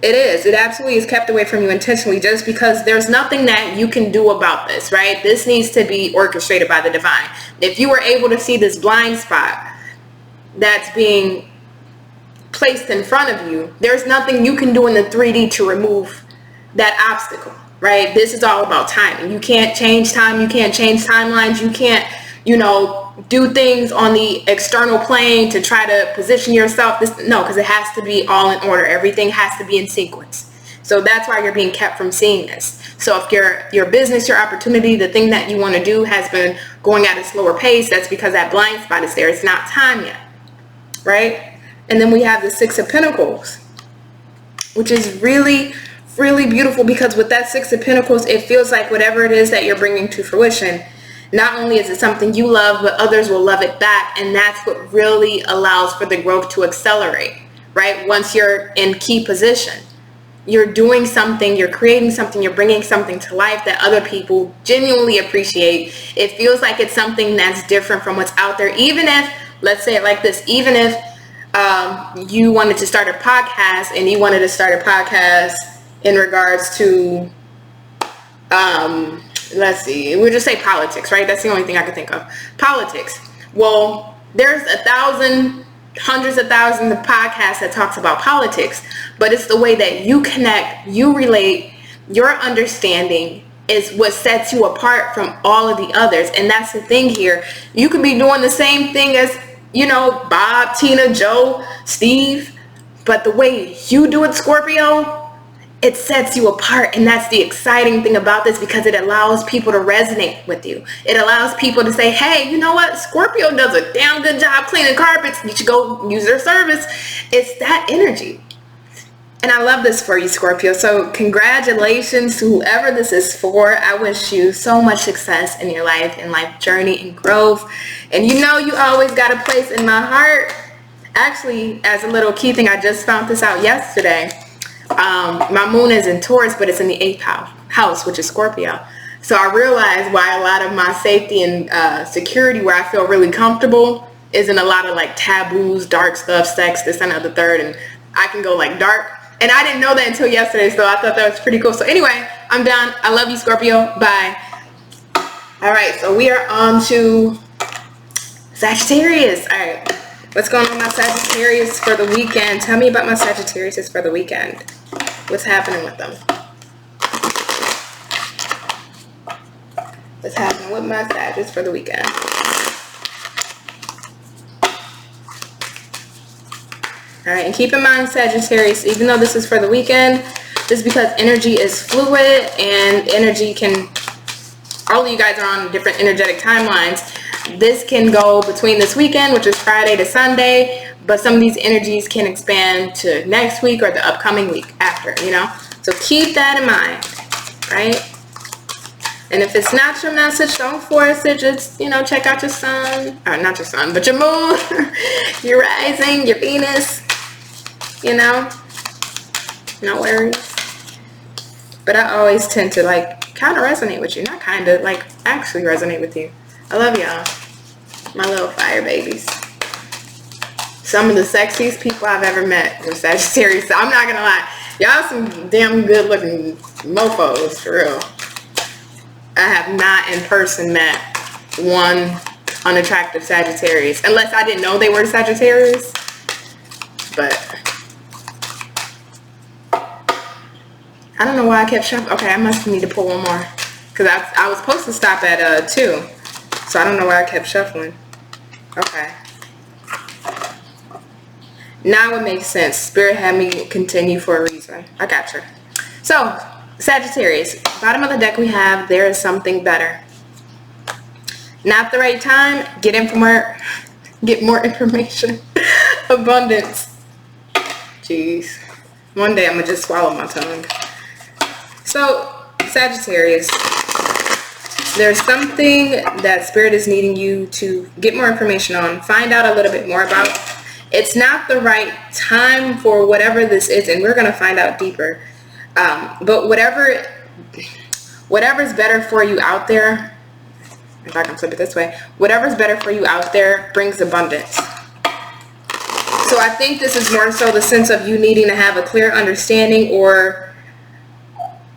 Speaker 1: It is. It absolutely is kept away from you intentionally, just because there's nothing that you can do about this, right? This needs to be orchestrated by the divine. If you were able to see this blind spot that's being placed in front of you, there's nothing you can do in the 3D to remove that obstacle, right? This is all about timing. You can't change time. You can't change timelines. You can't, do things on the external plane to try to position yourself. No, because it has to be all in order. Everything has to be in sequence. So that's why you're being kept from seeing this. So if your business, your opportunity, the thing that you want to do has been going at a slower pace, that's because that blind spot is there. It's not time yet, right? And then we have the Six of Pentacles, which is really, really beautiful, because with that Six of Pentacles, it feels like whatever it is that you're bringing to fruition, not only is it something you love, but others will love it back. And that's what really allows for the growth to accelerate, right? Once you're in key position, you're doing something, you're creating something, you're bringing something to life that other people genuinely appreciate. It feels like it's something that's different from what's out there. Even if, let's say it like this, even if you wanted to start a podcast, and you wanted to start a podcast in regards to, let's see, we'll just say politics, right? That's the only thing I could think of. Politics. Well, there's hundreds of thousands of podcasts that talks about politics, but it's the way that you connect, you relate, your understanding is what sets you apart from all of the others. And that's the thing here. You could be doing the same thing as, Bob, Tina, Joe, Steve, but the way you do it, Scorpio, it sets you apart. And that's the exciting thing about this, because it allows people to resonate with you. It allows people to say, hey, you know what? Scorpio does a damn good job cleaning carpets. You should go use their service. It's that energy. And I love this for you, Scorpio. So congratulations to whoever this is for. I wish you so much success in your life and life journey and growth. And you always got a place in my heart. Actually, as a little key thing, I just found this out yesterday. My moon is in Taurus, but it's in the 8th house, which is Scorpio. So I realized why a lot of my safety and security, where I feel really comfortable, is in a lot of like taboos, dark stuff, sex, this and the third, and I can go like dark. And I didn't know that until yesterday, so I thought that was pretty cool. So anyway, I'm done. I love you, Scorpio. Bye. All right, so we are on to Sagittarius. All right, what's going on with my Sagittarius for the weekend? Tell me about my Sagittarius for the weekend. What's happening with them? What's happening with my Sagittarius for the weekend? All right, and keep in mind, Sagittarius, even though this is for the weekend, this is because energy is fluid, and energy can, all of you guys are on different energetic timelines. This can go between this weekend, which is Friday to Sunday, but some of these energies can expand to next week or the upcoming week after, So keep that in mind, right? And if it's not your message, don't force it. Just, check out your sun, or not your sun, but your moon, your rising, your Venus, no worries. But I always tend to kind of resonate with you. Not kind of, actually resonate with you. I love y'all, my little fire babies. Some of the sexiest people I've ever met were Sagittarius. So I'm not gonna lie, y'all some damn good looking mofos, for real. I have not in person met one unattractive Sagittarius, unless I didn't know they were Sagittarius. But I don't know why I kept shuffling. Okay, I must need to pull one more, because I was supposed to stop at 2, so I don't know why I kept shuffling. Okay. Now it makes sense. Spirit had me continue for a reason. I got you. So, Sagittarius, bottom of the deck we have, there is something better. Not the right time. Get more information. Abundance. Jeez. One day I'm going to just swallow my tongue. So, Sagittarius, there's something that Spirit is needing you to get more information on, find out a little bit more about. It's not the right time for whatever this is, and we're going to find out deeper. But whatever's better for you out there, if I can flip it this way, whatever's better for you out there brings abundance. So I think this is more so the sense of you needing to have a clear understanding or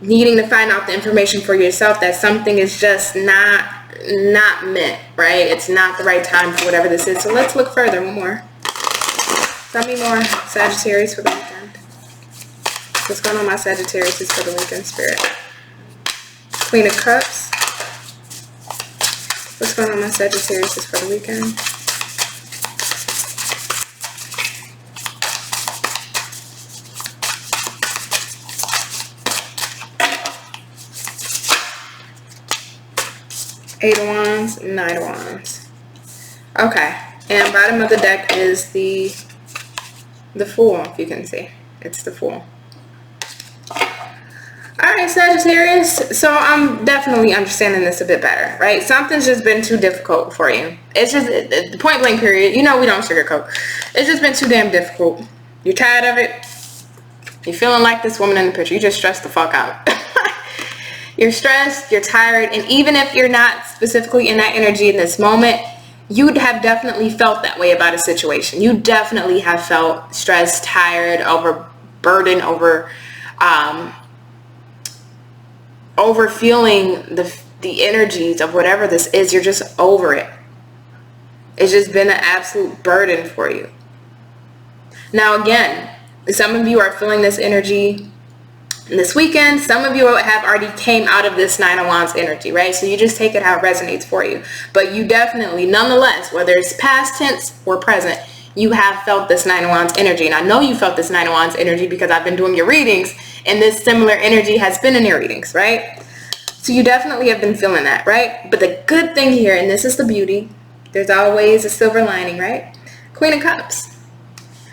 Speaker 1: needing to find out the information for yourself that something is just not meant, right? It's not the right time for whatever this is. So let's look further. One more. Tell me more, Sagittarius, for the weekend. What's going on, my Sagittarius, is for the weekend, Spirit? Queen of Cups. What's going on, my Sagittarius, is for the weekend? Eight of Wands, Nine of Wands. Okay, and bottom of the deck is the Fool, if you can see. It's the Fool. Alright, Sagittarius, so I'm definitely understanding this a bit better, right? Something's just been too difficult for you. It's just, the point blank period, you know we don't sugarcoat. It's just been too damn difficult. You're tired of it. You're feeling like this woman in the picture. You just stressed the fuck out. You're stressed, you're tired, and even if you're not specifically in that energy in this moment, you'd have definitely felt that way about a situation. You definitely have felt stressed, tired, overburdened, over feeling the energies of whatever this is. You're just over it. It's just been an absolute burden for you. Now again, some of you are feeling this energy this weekend. Some of you have already came out of this Nine of Wands energy, right? So you just take it how it resonates for you. But you definitely, nonetheless, whether it's past tense or present, you have felt this Nine of Wands energy. And I know you felt this Nine of Wands energy because I've been doing your readings, and this similar energy has been in your readings, right? So you definitely have been feeling that, right? But the good thing here, and this is the beauty, there's always a silver lining, right? Queen of Cups,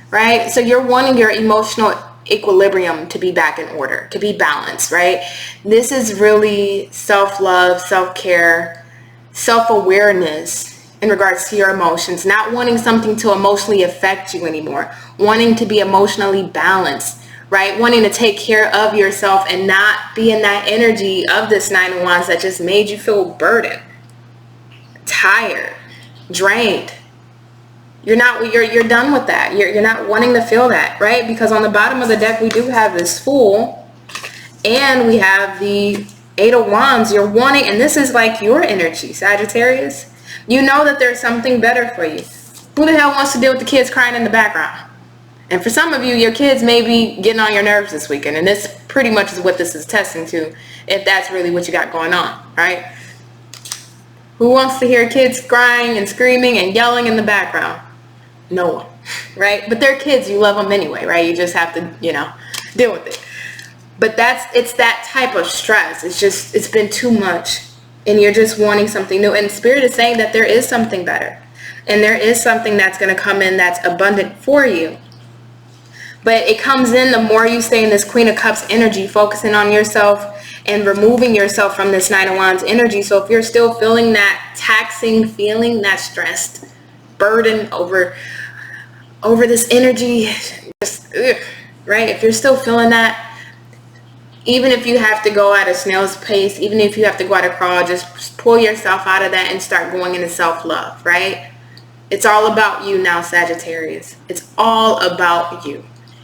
Speaker 1: right? So you're wanting your emotional equilibrium to be back in order, to be balanced, right? This is really self-love, self-care, self-awareness in regards to your emotions, not wanting something to emotionally affect you anymore, wanting to be emotionally balanced, right? Wanting to take care of yourself and not be in that energy of this Nine of Wands that just made you feel burdened, tired, drained. You're done with that. You're not wanting to feel that, right? Because on the bottom of the deck, we do have this Fool, and we have the Eight of Wands. You're wanting, and this is like your energy, Sagittarius. You know that there's something better for you. Who the hell wants to deal with the kids crying in the background? And for some of you, your kids may be getting on your nerves this weekend, and this pretty much is what this is testing to, if that's really what you got going on, right? Who wants to hear kids crying and screaming and yelling in the background? No one, right? But they're kids. You love them anyway, right? You just have to, deal with it. But it's that type of stress. It's been too much, and you're just wanting something new. And Spirit is saying that there is something better, and there is something that's going to come in that's abundant for you. But it comes in the more you stay in this Queen of Cups energy, focusing on yourself and removing yourself from this Nine of Wands energy. So if you're still feeling that taxing feeling, that stressed burden over this energy, just right? If you're still feeling that, even if you have to go at a snail's pace, even if you have to go at a crawl, just pull yourself out of that and start going into self-love, right? It's all about you now, Sagittarius. It's all about you.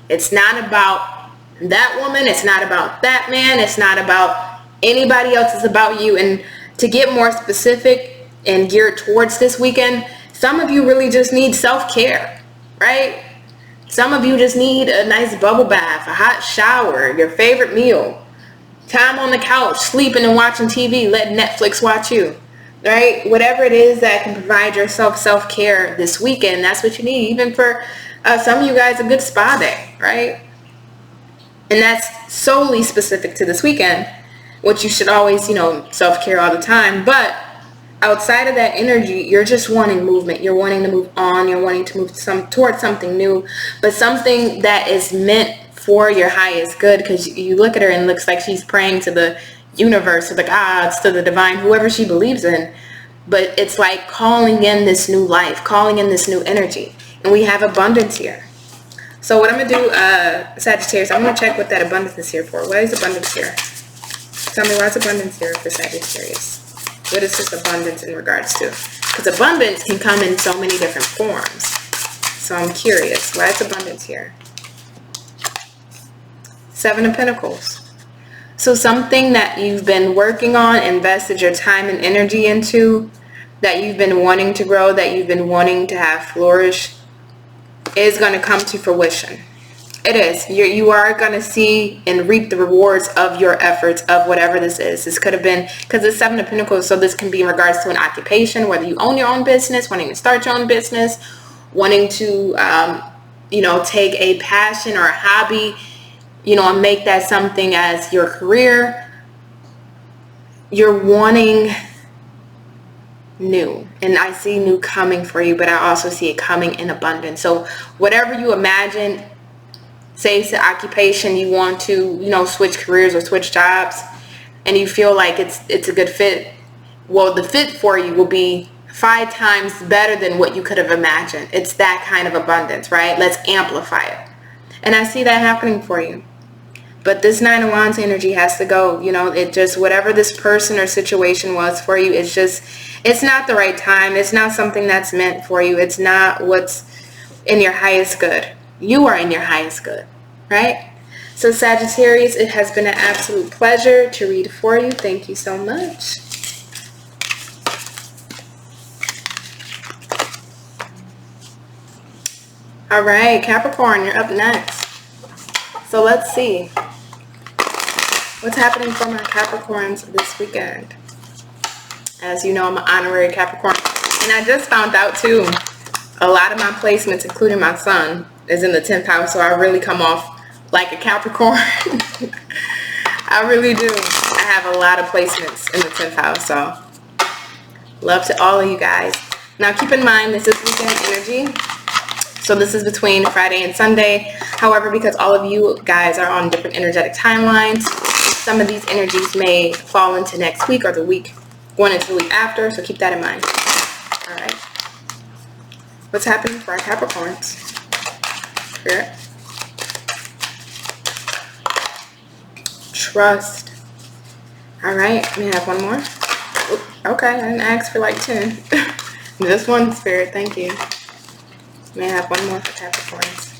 Speaker 1: It's not about that woman. It's not about that man. It's not about anybody else. It's about you. And to get more specific and geared towards this weekend, some of you really just need self-care, right? Some of you just need a nice bubble bath, a hot shower, your favorite meal, time on the couch, sleeping and watching TV, let Netflix watch you. right? Whatever it is that can provide yourself self-care this weekend, that's what you need. Even for some of you guys, a good spa day, right? And that's solely specific to this weekend, which you should always, self-care all the time. But outside of that energy, you're just wanting movement. You're wanting to move on. You're wanting to move towards something new, but something that is meant for your highest good, because you look at her and it looks like she's praying to the universe, to the gods, to the divine, whoever she believes in. But it's like calling in this new life, calling in this new energy. And we have abundance here. So what I'm going to do, Sagittarius, I'm going to check what that abundance is here for. What is abundance here? Tell me, what's abundance here for Sagittarius? What is this abundance in regards to? Because abundance can come in so many different forms. So I'm curious. Why is abundance here? Seven of Pentacles. So something that you've been working on, invested your time and energy into, that you've been wanting to grow, that you've been wanting to have flourish, is going to come to fruition. It is. You are going to see and reap the rewards of your efforts, of whatever this is. This could have been, because it's Seven of Pentacles, so this can be in regards to an occupation, whether you own your own business, wanting to start your own business, wanting to, take a passion or a hobby, and make that something as your career. You're wanting new, and I see new coming for you, but I also see it coming in abundance. So whatever you imagine, say it's an occupation, you want to switch careers or switch jobs, and you feel like it's a good fit, well, the fit for you will be 5 times better than what you could have imagined. It's that kind of abundance, right? Let's amplify it. And I see that happening for you. But this Nine of Wands energy has to go. It just, whatever this person or situation was for you, it's not the right time. It's not something that's meant for you. It's not what's in your highest good. You are in your highest good, right? So Sagittarius, it has been an absolute pleasure to read for you. Thank you so much. All right, Capricorn, you're up next. So let's see. What's happening for my Capricorns this weekend? As you know, I'm an honorary Capricorn. And I just found out too, a lot of my placements, including my sun, is in the 10th house. So I really come off like a Capricorn. I really do. I have a lot of placements in the 10th house. So love to all of you guys. Now keep in mind, this is weekend energy. So this is between Friday and Sunday. However, because all of you guys are on different energetic timelines, some of these energies may fall into next week or the week going into the week after. So keep that in mind. All right. What's happening for our Capricorns? Spirit. Trust. All right. May I have one more? Oop, okay. I didn't ask for like 10. Just one, Spirit. Thank you. May I have one more for Capricorns?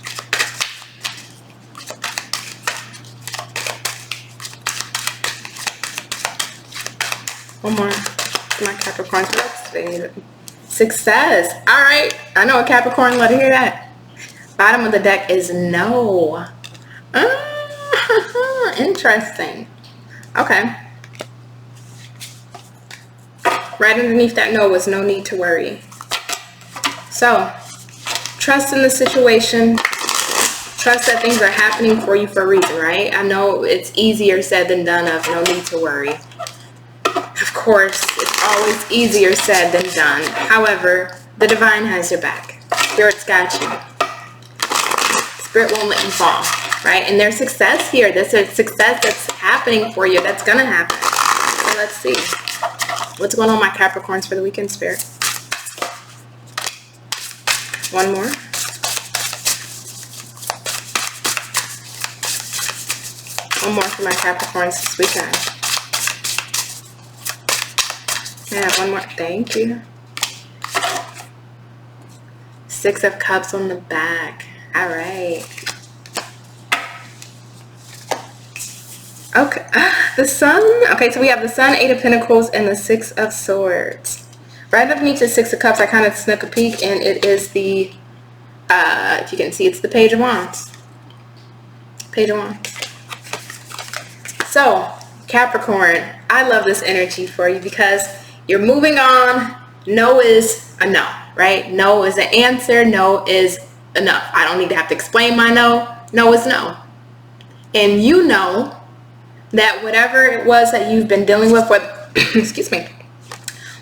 Speaker 1: One more for my Capricorns. What's today? Success. All right. I know a Capricorn. Let her hear that. Bottom of the deck is no. Interesting. Okay. Right underneath that no was no need to worry. So, trust in the situation. Trust that things are happening for you for a reason, right? I know it's easier said than done of no need to worry. Of course, it's always easier said than done. However, the divine has your back. Spirit's got you. Spirit won't let you fall, right? And there's success here. There's a success that's happening for you. That's going to happen. So let's see. What's going on with my Capricorns for the weekend, Spirit? One more. One more for my Capricorns this weekend. May I have one more? Thank you. 6 of Cups on the back. All right. Okay. The Sun. Okay, so we have the Sun, 8 of Pentacles, and the 6 of Swords. Right underneath the 6 of Cups, I kind of snuck a peek, and it is the, if you can see, it's the Page of Wands. Page of Wands. So, Capricorn, I love this energy for you because You're moving on. No is a no, right? No is an answer. No is enough. I don't need to have to explain my no. No is no. And you know that whatever it was that you've been dealing with, excuse me,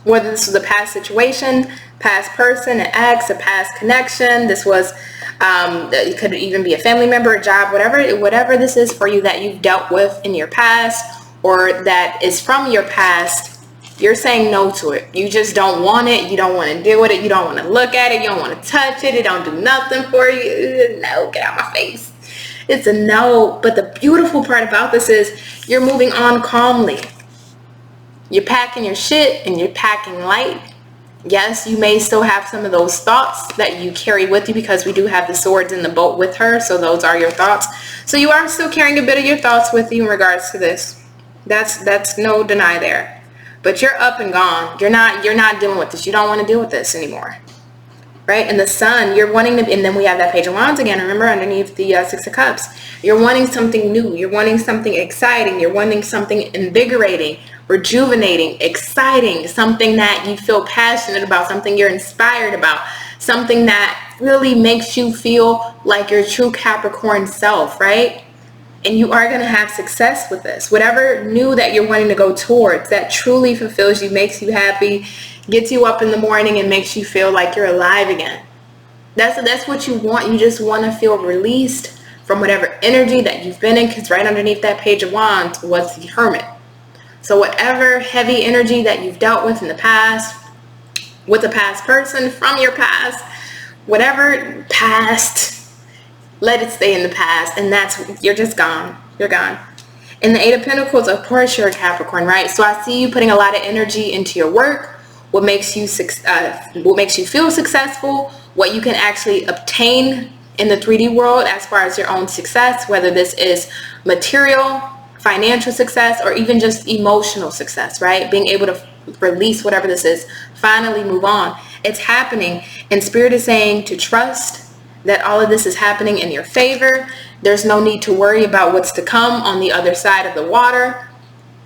Speaker 1: whether this was a past situation, past person, an ex, a past connection, this was, it could even be a family member, a job, whatever this is for you that you've dealt with in your past or that is from your past, you're saying no to it. You just don't want it. You don't want to deal with it. You don't want to look at it. You don't want to touch it. It don't do nothing for you. No, get out of my face. It's a no. But the beautiful part about this is you're moving on calmly. You're packing your shit and you're packing light. Yes, you may still have some of those thoughts that you carry with you because we do have the swords in the boat with her. So those are your thoughts. So you are still carrying a bit of your thoughts with you in regards to this. That's no deny there. But you're up and gone. You're not dealing with this. You don't want to deal with this anymore. Right? And the sun, you're wanting to, and then we have that Page of Wands again, remember, underneath the Six of Cups. You're wanting something new. You're wanting something exciting. You're wanting something invigorating, rejuvenating, exciting, something that you feel passionate about, something you're inspired about, something that really makes you feel like your true Capricorn self, right? And you are going to have success with this. Whatever new that you're wanting to go towards, that truly fulfills you, makes you happy, gets you up in the morning and makes you feel like you're alive again. That's what you want. You just want to feel released from whatever energy that you've been in, because right underneath that Page of Wands was the Hermit. So whatever heavy energy that you've dealt with in the past, with a past person from your past, whatever past, let it stay in the past, and you're just gone. You're gone. In the Eight of Pentacles, of course, you're a Capricorn, right? So I see you putting a lot of energy into your work, what makes you feel successful, what you can actually obtain in the 3D world as far as your own success, whether this is material, financial success, or even just emotional success, right? Being able to release whatever this is, finally move on. It's happening, and Spirit is saying to trust that all of this is happening in your favor. There's no need to worry about what's to come on the other side of the water,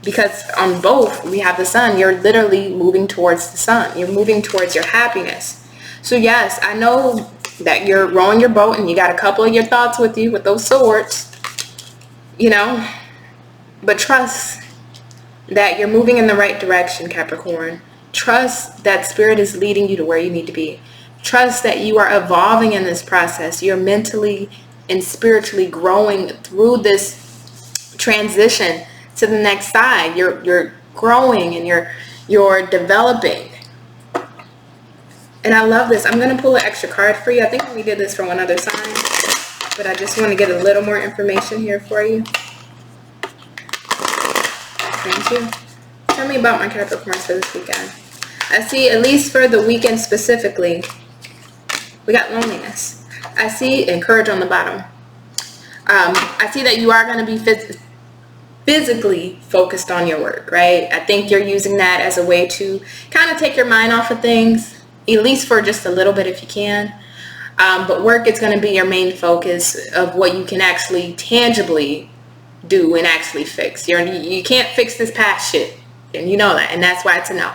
Speaker 1: because on both we have the sun. You're literally moving towards the sun. You're moving towards your happiness. So yes, I know that you're rowing your boat and you got a couple of your thoughts with you with those swords, you know, but trust that you're moving in the right direction, Capricorn. Trust that Spirit is leading you to where you need to be. Trust that you are evolving in this process. You're mentally and spiritually growing through this transition to the next side. You're growing and you're developing. And I love this. I'm going to pull an extra card for you. I think we did this for one other sign, but I just want to get a little more information here for you. Thank you. Tell me about my Capricorns for this weekend. I see, at least for the weekend specifically, we got loneliness. I see, and courage on the bottom. I see that you are going to be physically focused on your work, right? I think you're using that as a way to kind of take your mind off of things, at least for just a little bit if you can. But work is going to be your main focus of what you can actually tangibly do and actually fix. You can't fix this past shit, and you know that, and that's why it's a no.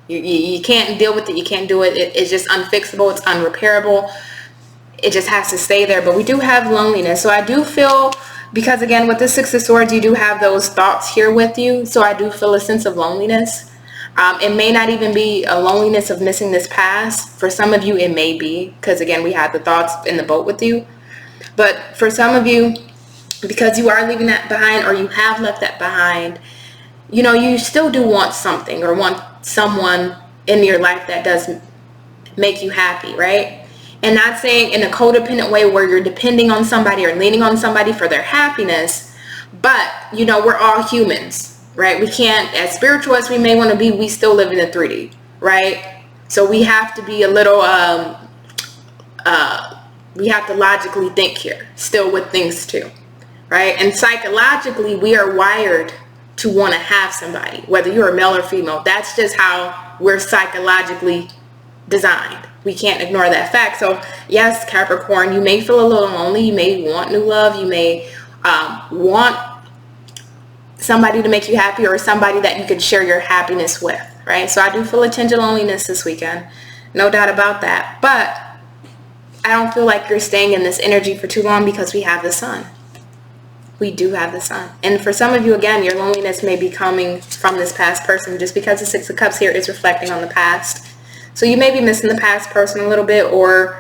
Speaker 1: You can't deal with it. You can't do it. It's just unfixable. It's unrepairable. It just has to stay there. But we do have loneliness. So I do feel, because again, with the Six of Swords, you do have those thoughts here with you. So I do feel a sense of loneliness. It may not even be a loneliness of missing this past. For some of you, it may be, because again, we have the thoughts in the boat with you. But for some of you, because you are leaving that behind, or you have left that behind, you know, you still do want something, or want someone in your life that does make you happy, right? And not saying in a codependent way where you're depending on somebody or leaning on somebody for their happiness, but you know, we're all humans, right? We can't, as spiritual as we may want to be, we still live in the 3D, right? So we have to be a little we have to logically think here still with things too, right? And psychologically, we are wired to want to have somebody, whether you're a male or female. That's just how we're psychologically designed. We can't ignore that fact. So yes, Capricorn, you may feel a little lonely. You may want new love. You may want somebody to make you happy, or somebody that you could share your happiness with, right? So I do feel a tinge of loneliness this weekend. No doubt about that. But I don't feel like you're staying in this energy for too long because we have the sun. We do have the sun. And for some of you, again, your loneliness may be coming from this past person, just because the Six of Cups here is reflecting on the past. So you may be missing the past person a little bit, or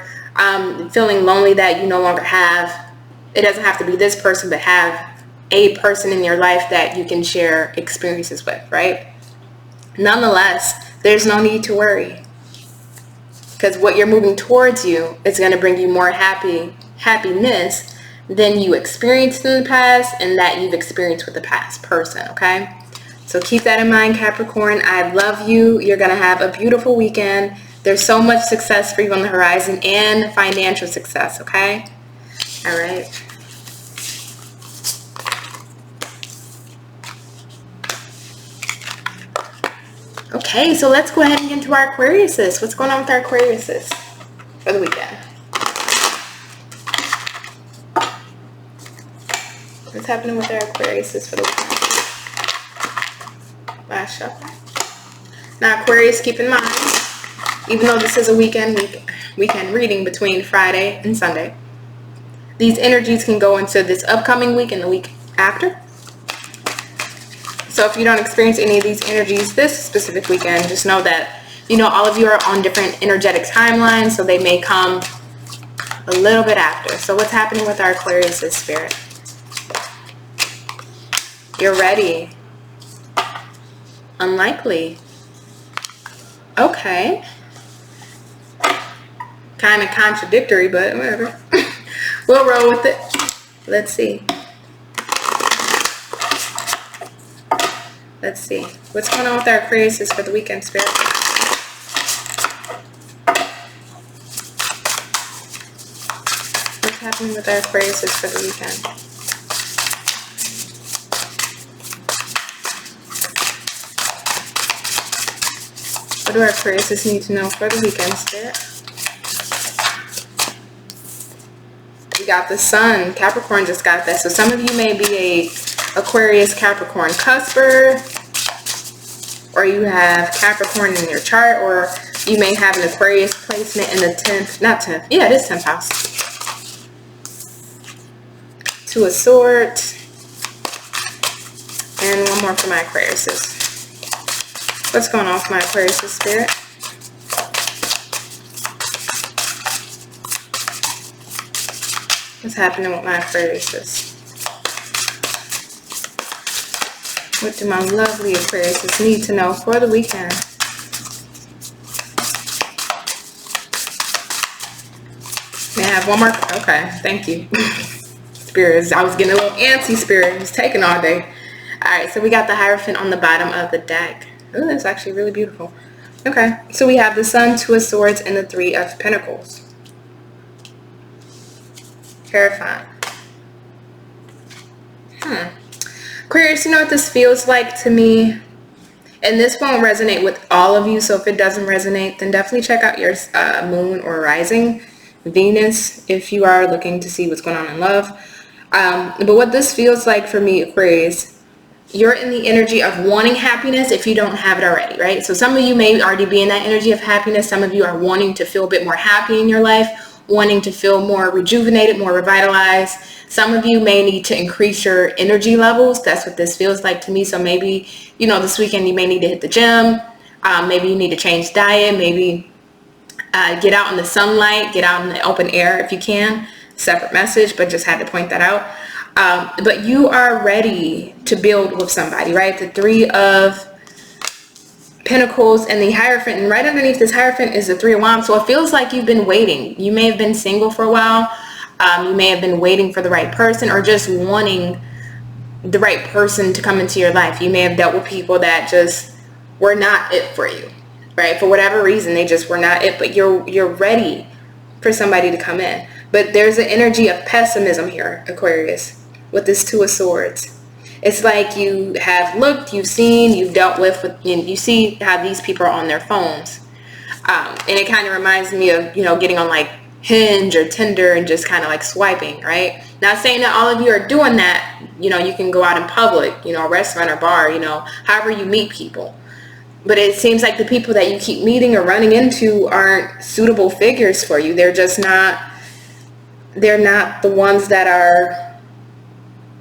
Speaker 1: feeling lonely that you no longer have. It doesn't have to be this person, but have a person in your life that you can share experiences with, right? Nonetheless, there's no need to worry, because what you're moving towards you is going to bring you more happiness than you experienced in the past and that you've experienced with the past person, okay? So keep that in mind, Capricorn. I love you. You're going to have a beautiful weekend. There's so much success for you on the horizon, and financial success, okay? All right. Okay, so let's go ahead and get into our Aquariuses. What's going on with our Aquariuses for the weekend? What's happening with our Aquariuses for the weekend? Last shuffle. Now, Aquarius, keep in mind, even though this is a weekend reading between Friday and Sunday, these energies can go into this upcoming week and the week after. So if you don't experience any of these energies this specific weekend, just know that, all of you are on different energetic timelines, so they may come a little bit after. So what's happening with our Aquarius' spirit? You're ready. Unlikely. Okay. Kind of contradictory, but whatever. We'll roll with it. Let's see. Let's see. What's going on with our Aquariuses for the weekend, Spirit? What's happening with our Aquariuses for the weekend? What do our Aquariuses need to know for the weekend, Spirit? We got the sun. Capricorn just got that. So some of you may be a Aquarius Capricorn cusper, or you have Capricorn in your chart, or you may have an Aquarius placement in the 10th, not 10th, yeah, it is 10th house. Two of Swords, and one more for my Aquariuses. What's going on with my Aquarius' spirit? What's happening with my Aquarius? What do my lovely Aquarius need to know for the weekend? May I have one more? Okay, thank you. Spirits, I was getting a little antsy, Spirit. It was taking all day. Alright, so we got the Hierophant on the bottom of the deck. Oh, that's actually really beautiful. Okay, so we have the Sun, Two of Swords, and the Three of Pentacles. Terrifying. Aquarius, you know what this feels like to me? And this won't resonate with all of you, so if it doesn't resonate, then definitely check out your moon or rising, Venus, if you are looking to see what's going on in love. But what this feels like for me, Aquarius, you're in the energy of wanting happiness if you don't have it already, right? So some of you may already be in that energy of happiness. Some of you are wanting to feel a bit more happy in your life, wanting to feel more rejuvenated, more revitalized. Some of you may need to increase your energy levels. That's what this feels like to me. So maybe, this weekend you may need to hit the gym. Maybe you need to change diet. Maybe get out in the sunlight, get out in the open air if you can. Separate message, but just had to point that out. But you are ready to build with somebody, right? The Three of Pentacles and the Hierophant, and right underneath this Hierophant is the Three of Wands. So it feels like you've been waiting. You may have been single for a while. You may have been waiting for the right person, or just wanting the right person to come into your life. You may have dealt with people that just were not it for you, right? For whatever reason, they just were not it, but you're ready for somebody to come in. But there's an energy of pessimism here, Aquarius, with this Two of Swords. It's like you have looked, you've seen, you've dealt with, you see how these people are on their phones. And it kind of reminds me of, getting on like Hinge or Tinder and just kind of like swiping, right? Not saying that all of you are doing that. You can go out in public, a restaurant or bar, however you meet people. But it seems like the people that you keep meeting or running into aren't suitable figures for you. They're just not, they're not the ones that are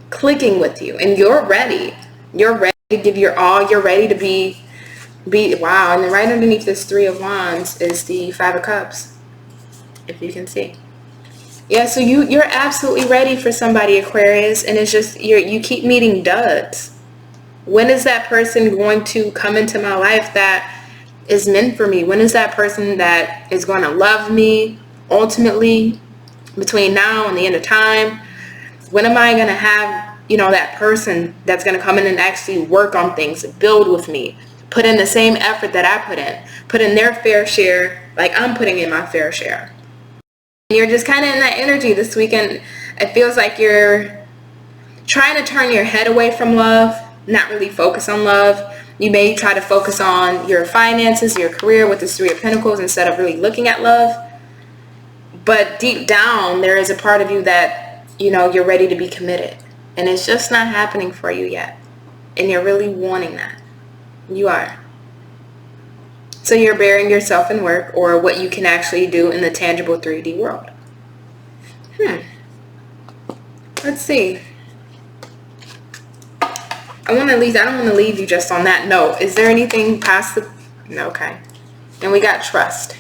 Speaker 1: clicking with you. And you're ready. You're ready to give your all. You're ready to be wow. And then right underneath this 3 of Wands is the 5 of Cups, if you can see. Yeah, so you're absolutely ready for somebody, Aquarius, and it's just you keep meeting duds. When is that person going to come into my life that is meant for me? When is that person that is going to love me ultimately between now and the end of time? When am I going to have, that person that's going to come in and actually work on things, build with me, put in the same effort that I put in their fair share like I'm putting in my fair share? You're just kind of in that energy this weekend. It feels like you're trying to turn your head away from love, not really focus on love. You may try to focus on your finances, your career with this 3 of Pentacles instead of really looking at love. But deep down, there is a part of you that, you're ready to be committed. And it's just not happening for you yet. And you're really wanting that. You are. So you're burying yourself in work or what you can actually do in the tangible 3D world. Let's see. I don't want to leave you just on that note. Is there anything past the... Okay. And we got trust.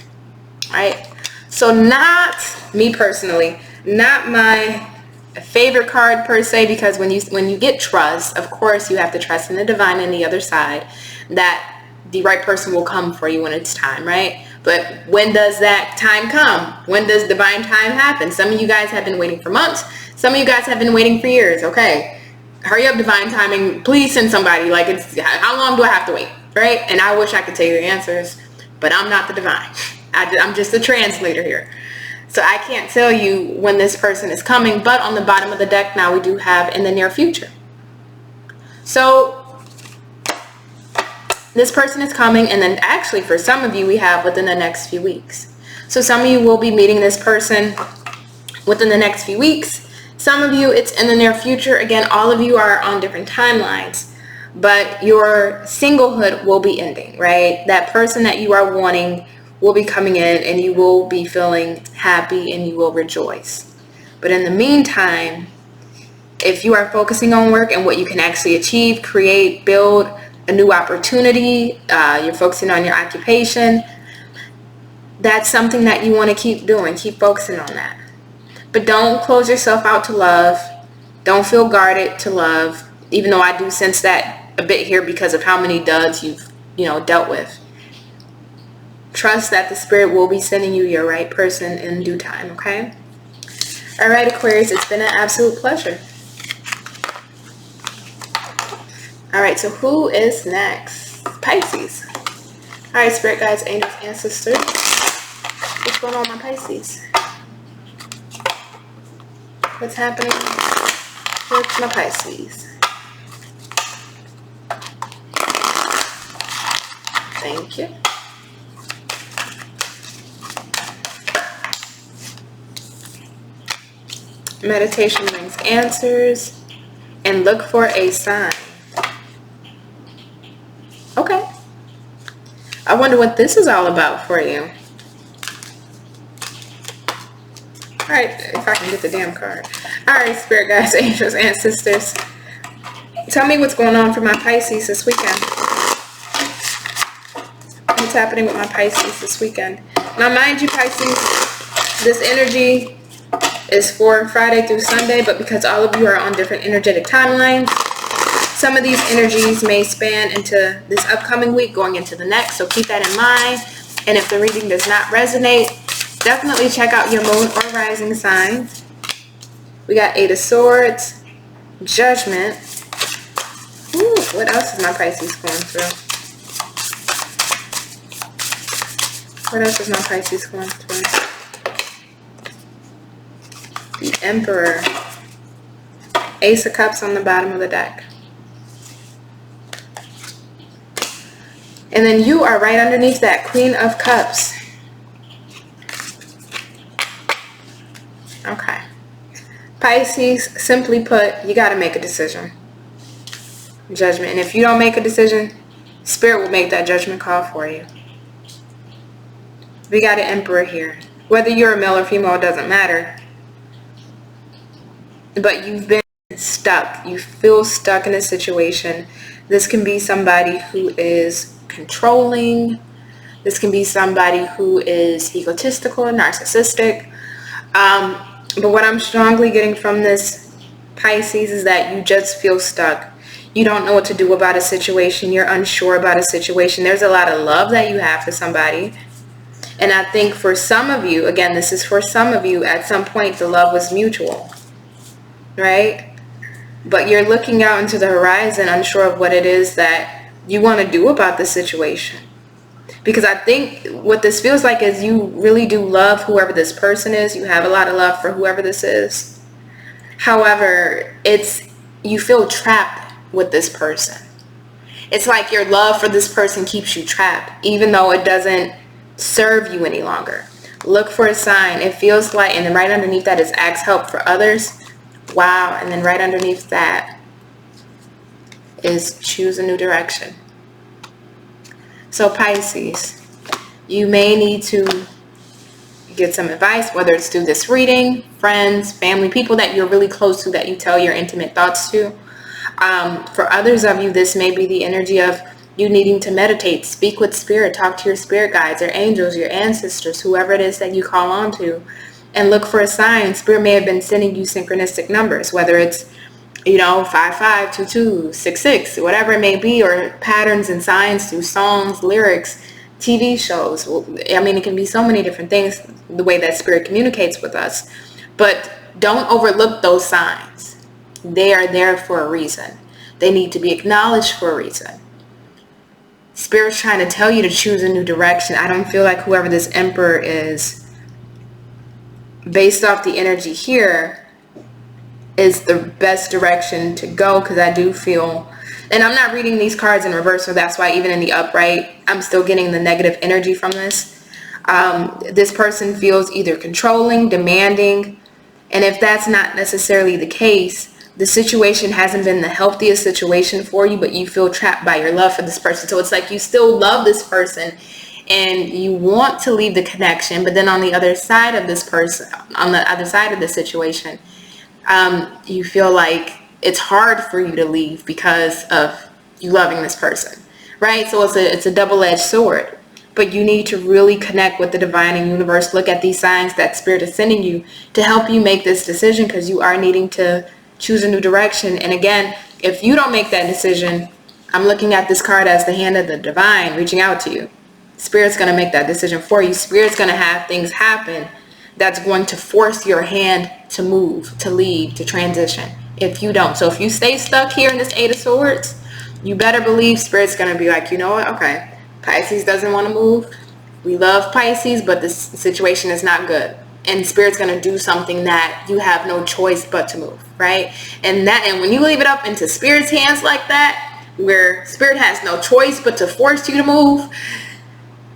Speaker 1: Right? So not me personally, not my favorite card per se, because when you get trust, of course you have to trust in the divine and the other side that the right person will come for you when it's time, right? But when does that time come? When does divine time happen? Some of you guys have been waiting for months. Some of you guys have been waiting for years. Okay, hurry up, divine timing. Please send somebody. Like, how long do I have to wait, right? And I wish I could tell you the answers, but I'm not the divine. I'm just a translator here. So I can't tell you when this person is coming, but on the bottom of the deck now we do have in the near future. So this person is coming, and then actually for some of you we have within the next few weeks. So some of you will be meeting this person within the next few weeks. Some of you it's in the near future. Again, all of you are on different timelines, but your singlehood will be ending, right? That person that you are wanting will be coming in, and you will be feeling happy and you will rejoice. But in the meantime, if you are focusing on work and what you can actually achieve, create, build a new opportunity, you're focusing on your occupation, that's something that you want to keep doing. Keep focusing on that. But don't close yourself out to love. Don't feel guarded to love, even though I do sense that a bit here because of how many duds you've dealt with. Trust that the spirit will be sending you your right person in due time, okay? All right, Aquarius, it's been an absolute pleasure. All right, so who is next? Pisces. All right, spirit guides, angels, ancestors. What's going on, my Pisces? What's happening with my Pisces? Thank you. Meditation brings answers, and look for a sign. Okay. I wonder what this is all about for you. Alright, if I can get the damn card. Alright, spirit guides, angels, ancestors. Tell me what's going on for my Pisces this weekend. What's happening with my Pisces this weekend? Now, mind you, Pisces, this energy is for Friday through Sunday, but because all of you are on different energetic timelines, some of these energies may span into this upcoming week, going into the next, so keep that in mind. And if the reading does not resonate, definitely check out your moon or rising sign. We got 8 of Swords, Judgment. Ooh, what else is my Pisces going through? What else is my Pisces going through? The Emperor. Ace of Cups on the bottom of the deck. And then you are right underneath that Queen of Cups. Okay. Pisces, simply put, you got to make a decision. Judgment. And if you don't make a decision, Spirit will make that judgment call for you. We got an Emperor here. Whether you're a male or female, it doesn't matter. But you've been stuck. You feel stuck in a situation. This can be somebody who is controlling. This can be somebody who is egotistical, narcissistic. But what I'm strongly getting from this, Pisces, is that you just feel stuck. You don't know what to do about a situation. You're unsure about a situation. There's a lot of love that you have for somebody. And I think for some of you, again, this is for some of you, at some point the love was mutual, right? But you're looking out into the horizon, unsure of what it is that you want to do about the situation. Because I think what this feels like is you really do love whoever this person is. You have a lot of love for whoever this is. However, you feel trapped with this person. It's like your love for this person keeps you trapped, even though it doesn't serve you any longer. Look for a sign. It feels like, and then right underneath that is ask help for others. Wow. And then right underneath that is choose a new direction. So Pisces, you may need to get some advice, whether it's through this reading, friends, family, people that you're really close to, that you tell your intimate thoughts to. For others of you, this may be the energy of you needing to meditate, speak with spirit, talk to your spirit guides, your angels, your ancestors, whoever it is that you call on to, and look for a sign. Spirit may have been sending you synchronistic numbers, whether it's 5522, 66, whatever it may be, or patterns and signs through songs, lyrics, TV shows. I mean, it can be so many different things, the way that spirit communicates with us. But don't overlook those signs. They are there for a reason. They need to be acknowledged for a reason. Spirit's trying to tell you to choose a new direction. I don't feel like whoever this Emperor is, based off the energy here, is the best direction to go, because I do feel, and I'm not reading these cards in reverse, so that's why even in the upright, I'm still getting the negative energy from this. This person feels either controlling, demanding, and if that's not necessarily the case, the situation hasn't been the healthiest situation for you, but you feel trapped by your love for this person. So it's like you still love this person and you want to leave the connection, but then on the other side of this person, on the other side of the situation, you feel like it's hard for you to leave because of you loving this person, right? So it's a double-edged sword, but you need to really connect with the divine and universe. Look at these signs that spirit is sending you to help you make this decision, because you are needing to choose a new direction. And again, if you don't make that decision, I'm looking at this card as the hand of the divine reaching out to you. Spirit's going to make that decision for you. Spirit's going to have things happen that's going to force your hand to move, to leave, to transition, if you don't. So if you stay stuck here in this Eight of Swords, you better believe Spirit's going to be like, you know what? Okay, Pisces doesn't want to move. We love Pisces, but this situation is not good. And Spirit's going to do something that you have no choice but to move, right? And when you leave it up into Spirit's hands like that, where Spirit has no choice but to force you to move,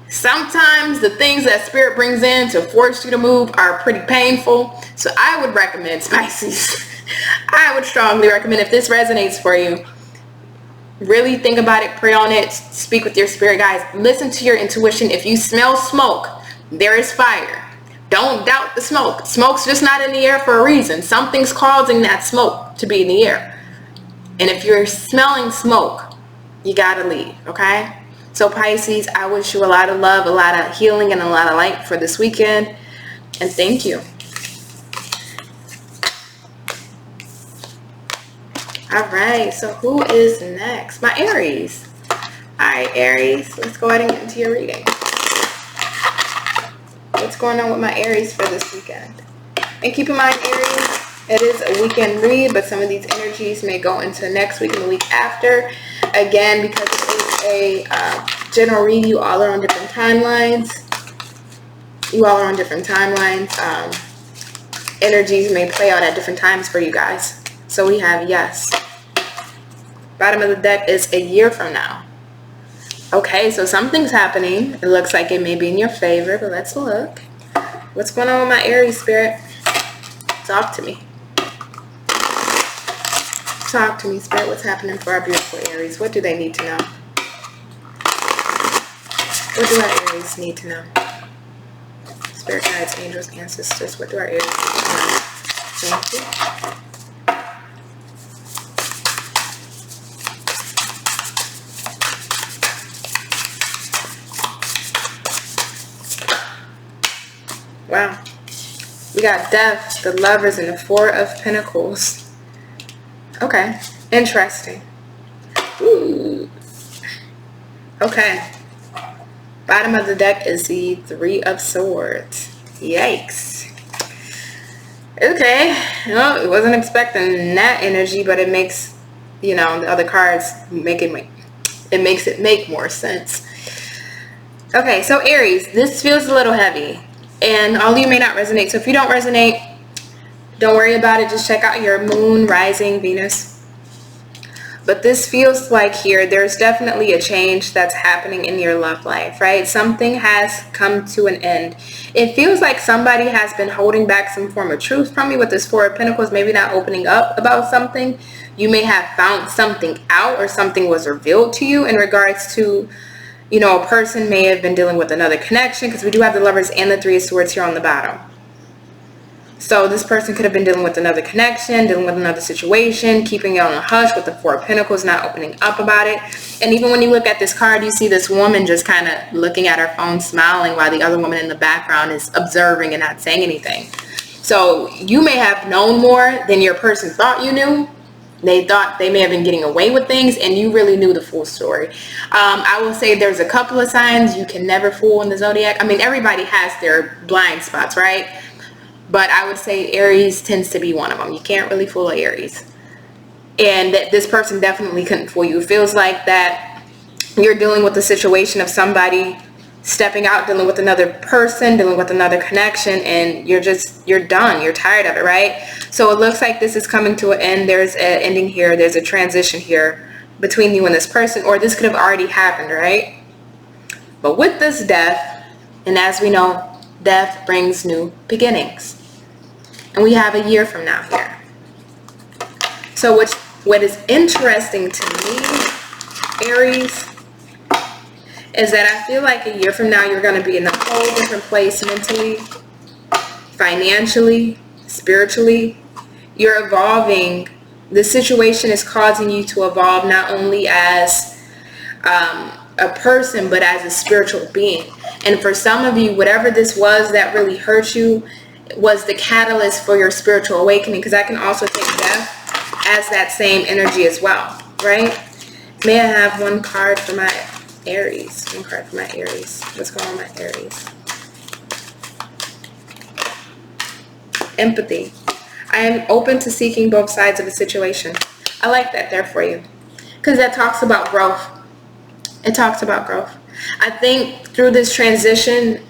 Speaker 1: sometimes the things that Spirit brings in to force you to move are pretty painful. So I would recommend, Pisces, I would strongly recommend, if this resonates for you, really think about it, pray on it, speak with your spirit guides, listen to your intuition. If you smell smoke, there is fire. Don't doubt the smoke. Smoke's just not in the air for a reason. Something's causing that smoke to be in the air. And if you're smelling smoke, you gotta leave, okay? So Pisces, I wish you a lot of love, a lot of healing, and a lot of light for this weekend. And thank you. All right, so who is next? My Aries. All right, Aries, let's go ahead and get into your reading. What's going on with my Aries for this weekend? And keep in mind, Aries, it is a weekend read, but some of these energies may go into next week and the week after. Again, because it is a general read, you all are on different timelines. Energies may play out at different times for you guys. So we have yes. Bottom of the deck is a year from now. Okay, so something's happening. It looks like it may be in your favor, but let's look. What's going on with my Aries, Spirit? Talk to me. Talk to me, Spirit. What's happening for our beautiful Aries? What do they need to know? What do our Aries need to know? Spirit guides, angels, ancestors. What do our Aries need to know? Thank you. Wow. We got Death, the Lovers, and the Four of Pentacles. Okay. Interesting. Ooh. Okay. Bottom of the deck is the Three of Swords. Yikes. Okay. Well, I wasn't expecting that energy, but it makes, you know, the other cards make it make more sense. Okay, so Aries, this feels a little heavy. And all of you may not resonate. So if you don't resonate, don't worry about it. Just check out your moon, rising, Venus. But this feels like here, there's definitely a change that's happening in your love life, right? Something has come to an end. It feels like somebody has been holding back some form of truth from you with this Four of Pentacles, maybe not opening up about something. You may have found something out, or something was revealed to you in regards to, you know, a person may have been dealing with another connection, because we do have the Lovers and the Three of Swords here on the bottom. So this person could have been dealing with another connection, dealing with another situation, keeping it on a hush with the Four of Pentacles, not opening up about it. And even when you look at this card, you see this woman just kind of looking at her phone, smiling, while the other woman in the background is observing and not saying anything. So you may have known more than your person thought you knew. They thought they may have been getting away with things, and you really knew the full story. I will say there's a couple of signs you can never fool in the zodiac. I mean, everybody has their blind spots, right? But I would say Aries tends to be one of them. You can't really fool Aries. And this person definitely couldn't fool you. It feels like that you're dealing with the situation of somebody stepping out, dealing with another person, dealing with another connection, and you're done. You're tired of it, right? So it looks like this is coming to an end. There's an ending here. There's a transition here between you and this person, or this could have already happened, right? But with this Death, and as we know, death brings new beginnings. And we have a year from now here. So what is interesting to me, Aries, is that I feel like a year from now you're going to be in a whole different place mentally, financially, spiritually. You're evolving. The situation is causing you to evolve not only as a person, but as a spiritual being. And for some of you, whatever this was that really hurt you was the catalyst for your spiritual awakening, because I can also take Death as that same energy as well, right? May I have one card for my Aries? One card for my Aries. What's going on with my Aries? Empathy. I am open to seeking both sides of a situation. I like that there for you, because that talks about growth. It talks about growth. I think through this transition,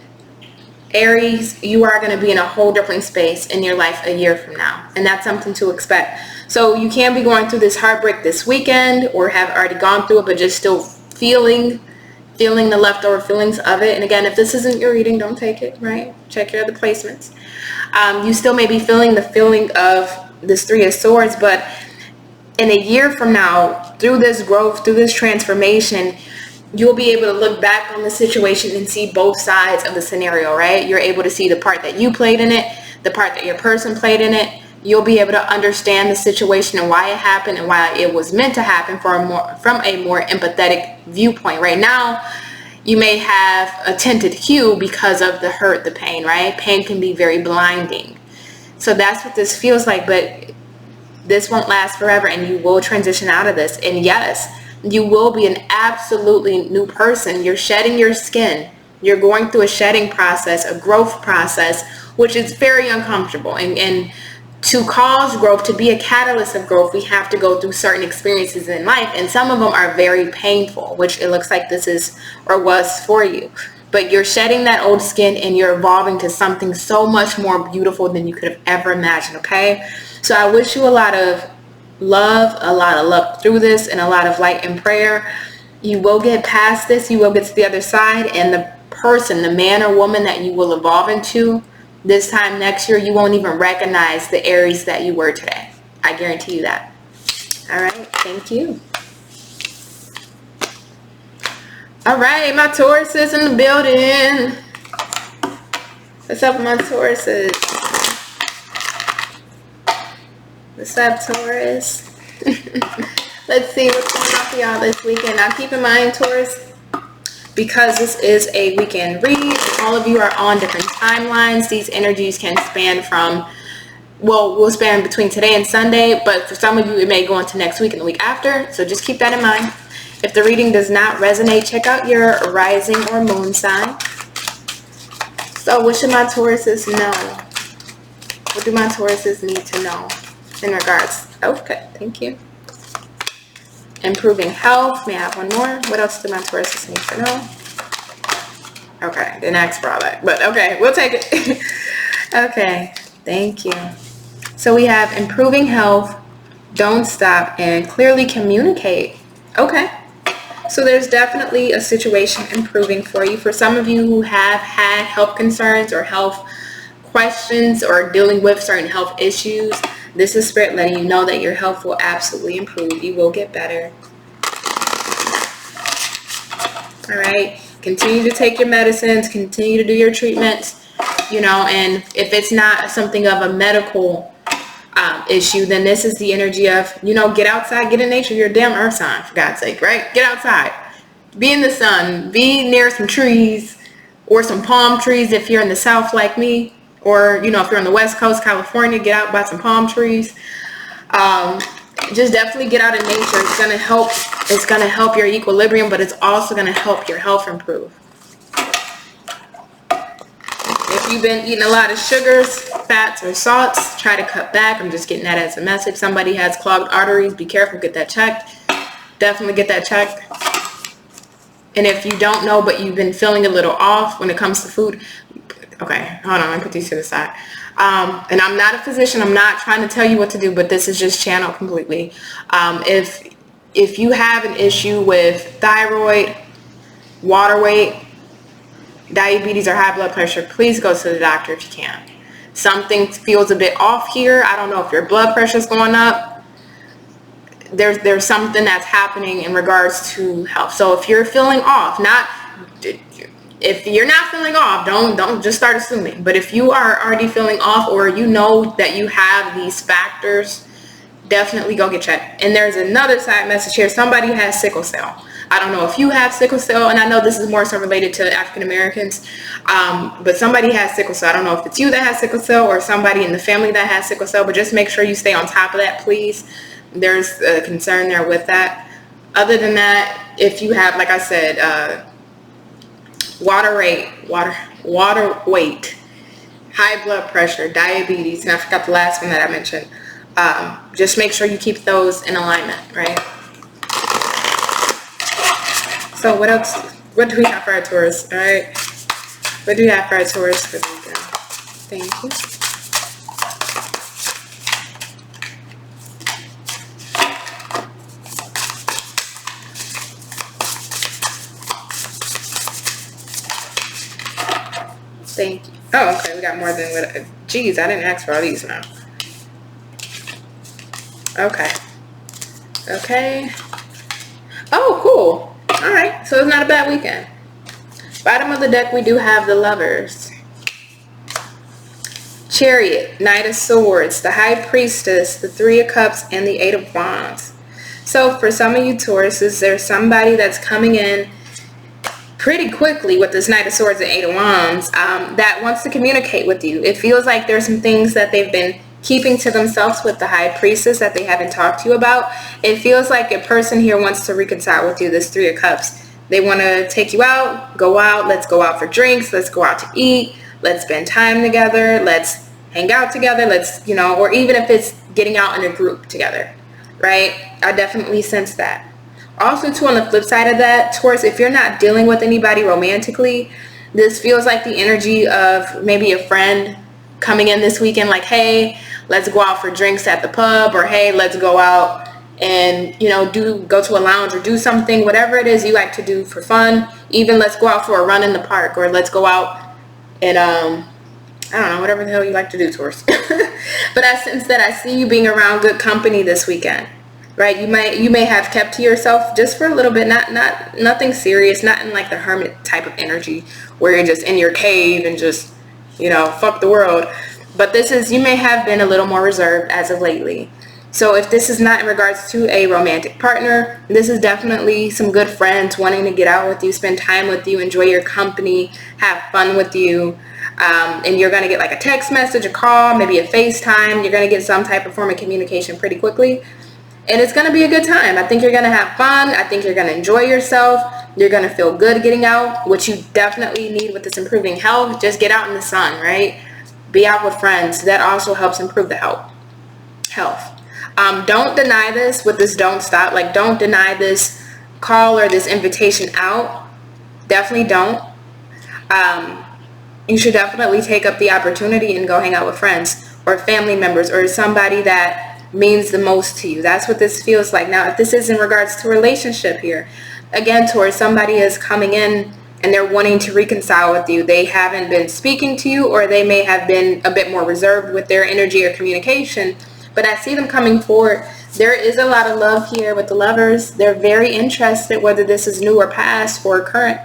Speaker 1: Aries, you are going to be in a whole different space in your life a year from now. And that's something to expect. So you can be going through this heartbreak this weekend, or have already gone through it, but just still feeling the leftover feelings of it. And again, if this isn't your reading, don't take it, right? Check your other placements. You still may be feeling the feeling of this Three of Swords, but in a year from now, through this growth, through this transformation, you'll be able to look back on the situation and see both sides of the scenario, right? You're able to see the part that you played in it, the part that your person played in it. You'll be able to understand the situation and why it happened and why it was meant to happen from a more empathetic viewpoint. Right now, you may have a tinted hue because of the hurt, the pain, right? Pain can be very blinding. So that's what this feels like, but this won't last forever, and you will transition out of this. And yes, you will be an absolutely new person. You're shedding your skin. You're going through a shedding process, a growth process, which is very uncomfortable. And to cause growth, to be a catalyst of growth, we have to go through certain experiences in life. And some of them are very painful, which it looks like this is or was for you. But you're shedding that old skin and you're evolving to something so much more beautiful than you could have ever imagined, okay? So I wish you a lot of love through this, and a lot of light and prayer. You will get past this. You will get to the other side, and the person, the man or woman that you will evolve into this time next year, you won't even recognize the Aries that you were today. I guarantee you that. All right, thank you. All right, my Tauruses in the building. What's up, my Tauruses? What's up, Taurus? Let's see what's going on for y'all this weekend. Now, keep in mind, Taurus, because this is a weekend read, all of you are on different timelines. These energies can span from, well, we'll span between today and Sunday, but for some of you, it may go into next week and the week after. So just keep that in mind. If the reading does not resonate, check out your rising or moon sign. So what should my Tauruses know? What do my Tauruses need to know in regards? Okay, thank you. Improving health. May I have one more? What else do my Tauruses need to know? Okay, didn't ask for all that, but okay, we'll take it. Okay, thank you. So we have improving health, don't stop, and clearly communicate. Okay. So there's definitely a situation improving for you. For some of you who have had health concerns or health questions or dealing with certain health issues, this is Spirit letting you know that your health will absolutely improve. You will get better. All right. Continue to take your medicines. Continue to do your treatments. You know, and if it's not something of a medical issue, then this is the energy of, you know, get outside, get in nature. You're a damn earth sign, for God's sake, right? Get outside, be in the sun, be near some trees or some palm trees if you're in the south like me, or, you know, if you're on the west coast, California, get out by some palm trees. Just definitely get out in nature. It's going to help. It's going to help your equilibrium, but it's also going to help your health improve. If you've been eating a lot of sugars, fats, or salts, try to cut back. I'm just getting that as a message. Somebody has clogged arteries. Be careful. Get that checked. Definitely get that checked. And if you don't know, but you've been feeling a little off when it comes to food, okay, hold on. Let me put these to the side. And I'm not a physician. I'm not trying to tell you what to do, but this is just channeled completely. If you have an issue with thyroid, water weight, diabetes, or high blood pressure, please go to the doctor if you can. Something feels a bit off here. I don't know if your blood pressure is going up. There's something that's happening in regards to health. So if you're feeling off, if you're not feeling off, don't just start assuming. But if you are already feeling off, or you know that you have these factors, definitely go get checked. And there's another side message here. Somebody has sickle cell. I don't know if you have sickle cell, and I know this is more so related to African Americans, but somebody has sickle cell. I don't know if it's you that has sickle cell or somebody in the family that has sickle cell, but just make sure you stay on top of that, please. There's a concern there with that. Other than that, if you have, like I said, water weight, high blood pressure, diabetes, and I forgot the last one that I mentioned, just make sure you keep those in alignment, right? So what else? What do we have for our Taurus? All right. What do we have for our Taurus for the weekend? Thank you. Thank you. Oh, okay. We got more than what. Geez, I didn't ask for all these now. Okay. Okay. Oh, cool. All right, so it's not a bad weekend. Bottom of the deck, we do have the Lovers, Chariot, Knight of Swords, the High Priestess, the Three of Cups, and the Eight of Wands. So for some of you Tauruses, there's somebody that's coming in pretty quickly with this Knight of Swords and Eight of Wands that wants to communicate with you. It feels like there's some things that they've been keeping to themselves with the High Priestess that they haven't talked to you about. It feels like a person here wants to reconcile with you, this Three of Cups. They want to take you out, go out, let's go out for drinks, let's go out to eat, let's spend time together, let's hang out together, let's, you know, or even if it's getting out in a group together, right? I definitely sense that. Also, too, on the flip side of that, Taurus, if you're not dealing with anybody romantically, this feels like the energy of maybe a friend coming in this weekend like, hey, let's go out for drinks at the pub, or hey, let's go out and, you know, go to a lounge or do something, whatever it is you like to do for fun. Even let's go out for a run in the park, or let's go out and I don't know, whatever the hell you like to do, Taurus. But I sense that I see you being around good company this weekend, right? You may have kept to yourself just for a little bit, nothing serious, not in like the hermit type of energy where you're just in your cave and just, you know, fuck the world. But this is, you may have been a little more reserved as of lately. So if this is not in regards to a romantic partner, this is definitely some good friends wanting to get out with you, spend time with you, enjoy your company, have fun with you. And you're going to get like a text message, a call, maybe a FaceTime. You're going to get some type of form of communication pretty quickly. And it's going to be a good time. I think you're going to have fun. I think you're going to enjoy yourself. You're going to feel good getting out, which you definitely need with this improving health. Just get out in the sun, right? Be out with friends. That also helps improve the health. Don't deny this with this don't stop. Like, don't deny this call or this invitation out. Definitely don't. You should definitely take up the opportunity and go hang out with friends or family members or somebody that means the most to you. That's what this feels like. Now, if this is in regards to a relationship here, again, towards somebody is coming in and they're wanting to reconcile with you. They haven't been speaking to you, or they may have been a bit more reserved with their energy or communication. But I see them coming forward. There is a lot of love here with the lovers. They're very interested, whether this is new or past or current.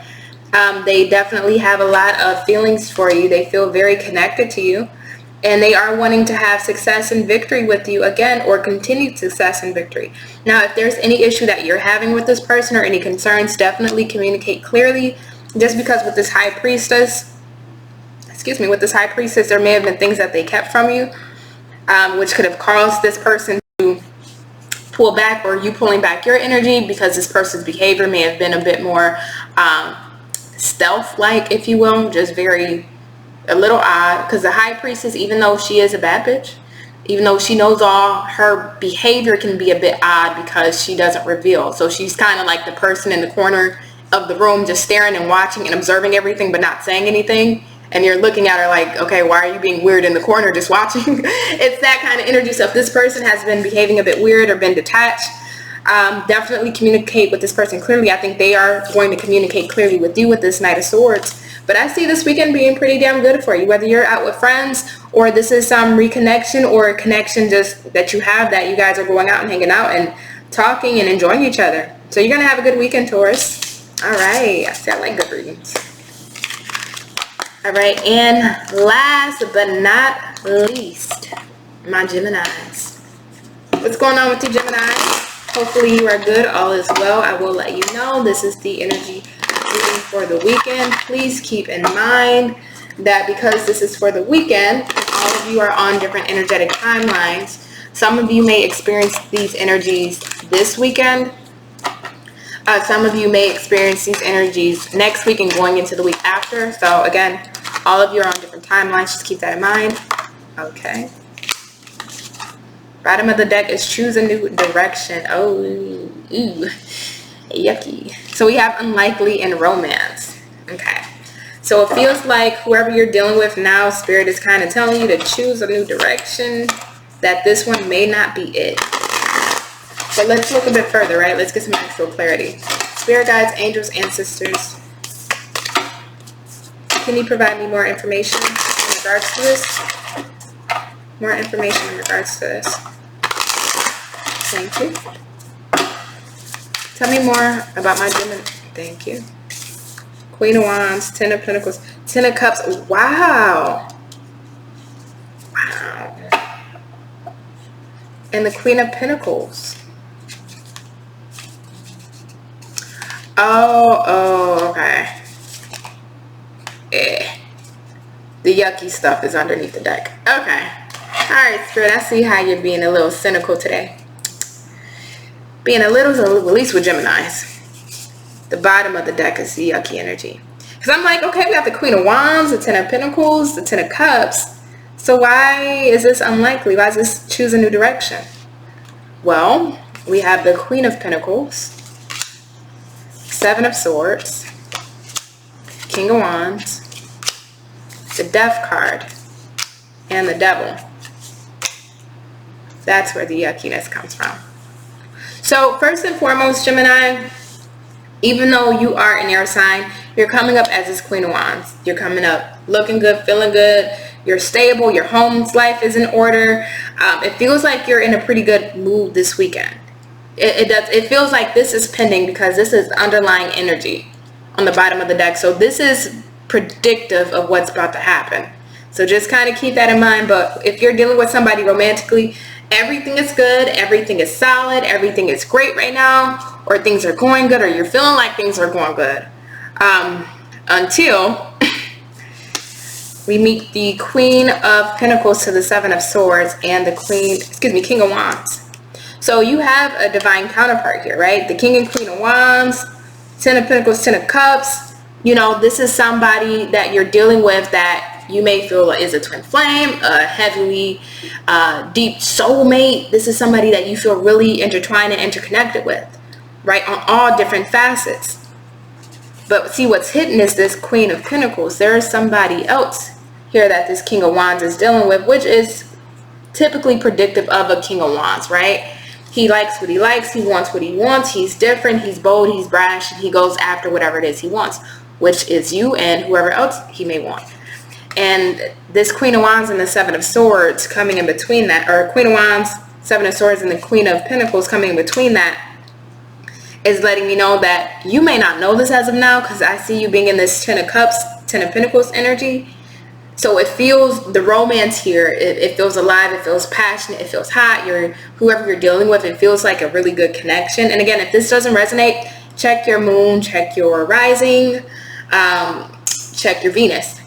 Speaker 1: They definitely have a lot of feelings for you. They feel very connected to you. And they are wanting to have success and victory with you again, or continued success and victory. Now, if there's any issue that you're having with this person or any concerns, definitely communicate clearly. Just because with this high priestess, there may have been things that they kept from you, which could have caused this person to pull back, or you pulling back your energy, because this person's behavior may have been a bit more stealth-like, if you will, just a little odd. Because the high priestess, even though she is a bad bitch, even though she knows all, her behavior can be a bit odd because she doesn't reveal. So she's kind of like the person in the corner of the room just staring and watching and observing everything but not saying anything. And you're looking at her like, okay, why are you being weird in the corner just watching? It's that kind of energy. So if this person has been behaving a bit weird or been detached, definitely communicate with this person clearly. I think they are going to communicate clearly with you with this Knight of Swords. But I see this weekend being pretty damn good for you, whether you're out with friends or this is some reconnection or a connection just that you have, that you guys are going out and hanging out and talking and enjoying each other. So you're going to have a good weekend, Taurus. All right. I like good readings. All right. And last but not least, my Geminis. What's going on with you, Geminis? Hopefully you are good. All is well. I will let you know. This is the energy reading for the weekend. Please keep in mind that because this is for the weekend, all of you are on different energetic timelines. Some of you may experience these energies this weekend. Some of you may experience these energies next week and going into the week after. So again, all of you are on different timelines. Just keep that in mind. Okay. Bottom of the deck is choose a new direction. Oh, ooh, yucky. So we have unlikely and romance. Okay. So it feels like whoever you're dealing with now, Spirit is kind of telling you to choose a new direction, that this one may not be it. But let's look a bit further, right? Let's get some actual clarity. Spirit guides, angels, ancestors, can you provide me more information in regards to this? More information in regards to this. Thank you. Tell me more about my Gemini. Thank you. Queen of Wands, Ten of Pentacles, Ten of Cups. Wow. Wow. And the Queen of Pentacles. Oh, okay. The yucky stuff is underneath the deck. Okay. Alright, Spirit, I see how you're being a little cynical today. Being a little, at least with Geminis. The bottom of the deck is the yucky energy. Because I'm like, okay, we got the Queen of Wands, the Ten of Pentacles, the Ten of Cups. So why is this unlikely? Why is this choose a new direction? Well, we have the Queen of Pentacles, Seven of Swords, King of Wands, the Death card, and the Devil. That's where the yuckiness comes from. So first and foremost, Gemini, even though you are an air sign, you're coming up as this Queen of Wands. You're coming up looking good, feeling good. You're stable. Your home's life is in order. It feels like you're in a pretty good mood this weekend. It feels like this is pending because this is underlying energy on the bottom of the deck. So this is predictive of what's about to happen. So just kind of keep that in mind. But if you're dealing with somebody romantically, everything is good, everything is solid, everything is great right now, or things are going good, or you're feeling like things are going good, until we meet the Queen of Pentacles to the Seven of Swords and the King of Wands. So you have a divine counterpart here, right? The King and Queen of Wands, Ten of Pentacles, Ten of Cups. You know, this is somebody that you're dealing with that you may feel is a twin flame, a heavily deep soulmate. This is somebody that you feel really intertwined and interconnected with, right? On all different facets. But see, what's hidden is this Queen of Pentacles. There is somebody else here that this King of Wands is dealing with, which is typically predictive of a King of Wands, right? He likes what he likes, he wants what he wants, he's different, he's bold, he's brash, and he goes after whatever it is he wants, which is you and whoever else he may want. And this Queen of Wands and the Seven of Swords coming in between that, or Queen of Wands, Seven of Swords, and the Queen of Pentacles coming in between that, is letting me know that you may not know this as of now, because I see you being in this Ten of Cups, Ten of Pentacles energy. So it feels, the romance here, it feels alive, it feels passionate, it feels hot. Whoever you're dealing with, it feels like a really good connection. And again, if this doesn't resonate, check your moon, check your rising, check your Venus.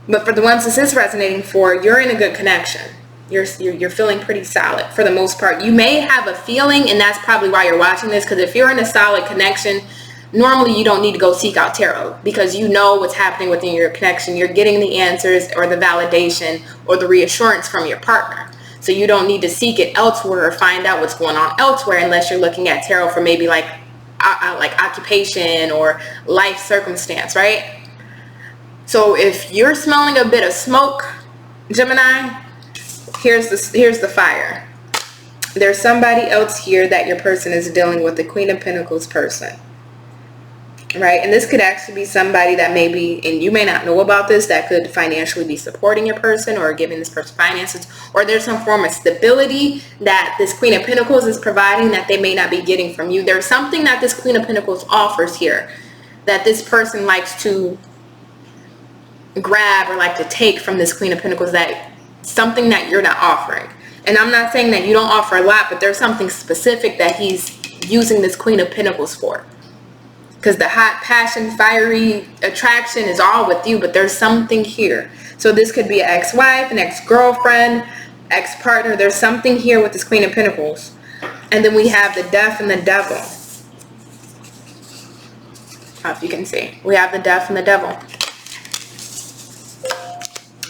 Speaker 1: But for the ones this is resonating for, you're in a good connection. You're feeling pretty solid for the most part. You may have a feeling, and that's probably why you're watching this, because if you're in a solid connection, normally you don't need to go seek out tarot, because you know what's happening within your connection. You're getting the answers or the validation or the reassurance from your partner. So you don't need to seek it elsewhere or find out what's going on elsewhere, unless you're looking at tarot for maybe like occupation or life circumstance, right? So if you're smelling a bit of smoke, Gemini, here's the fire. There's somebody else here that your person is dealing with, the Queen of Pentacles person. Right? And this could actually be somebody that maybe, and you may not know about this, that could financially be supporting your person or giving this person finances, or there's some form of stability that this Queen of Pentacles is providing that they may not be getting from you. There's something that this Queen of Pentacles offers here that this person likes to grab or like to take from this Queen of Pentacles, that something that you're not offering. And I'm not saying that you don't offer a lot, but there's something specific that he's using this Queen of Pentacles for. Because the hot, passion, fiery attraction is all with you, but there's something here. So this could be an ex-wife, an ex-girlfriend, ex-partner. There's something here with this Queen of Pentacles. And then we have the Death and the Devil. If you can see. We have the Death and the Devil.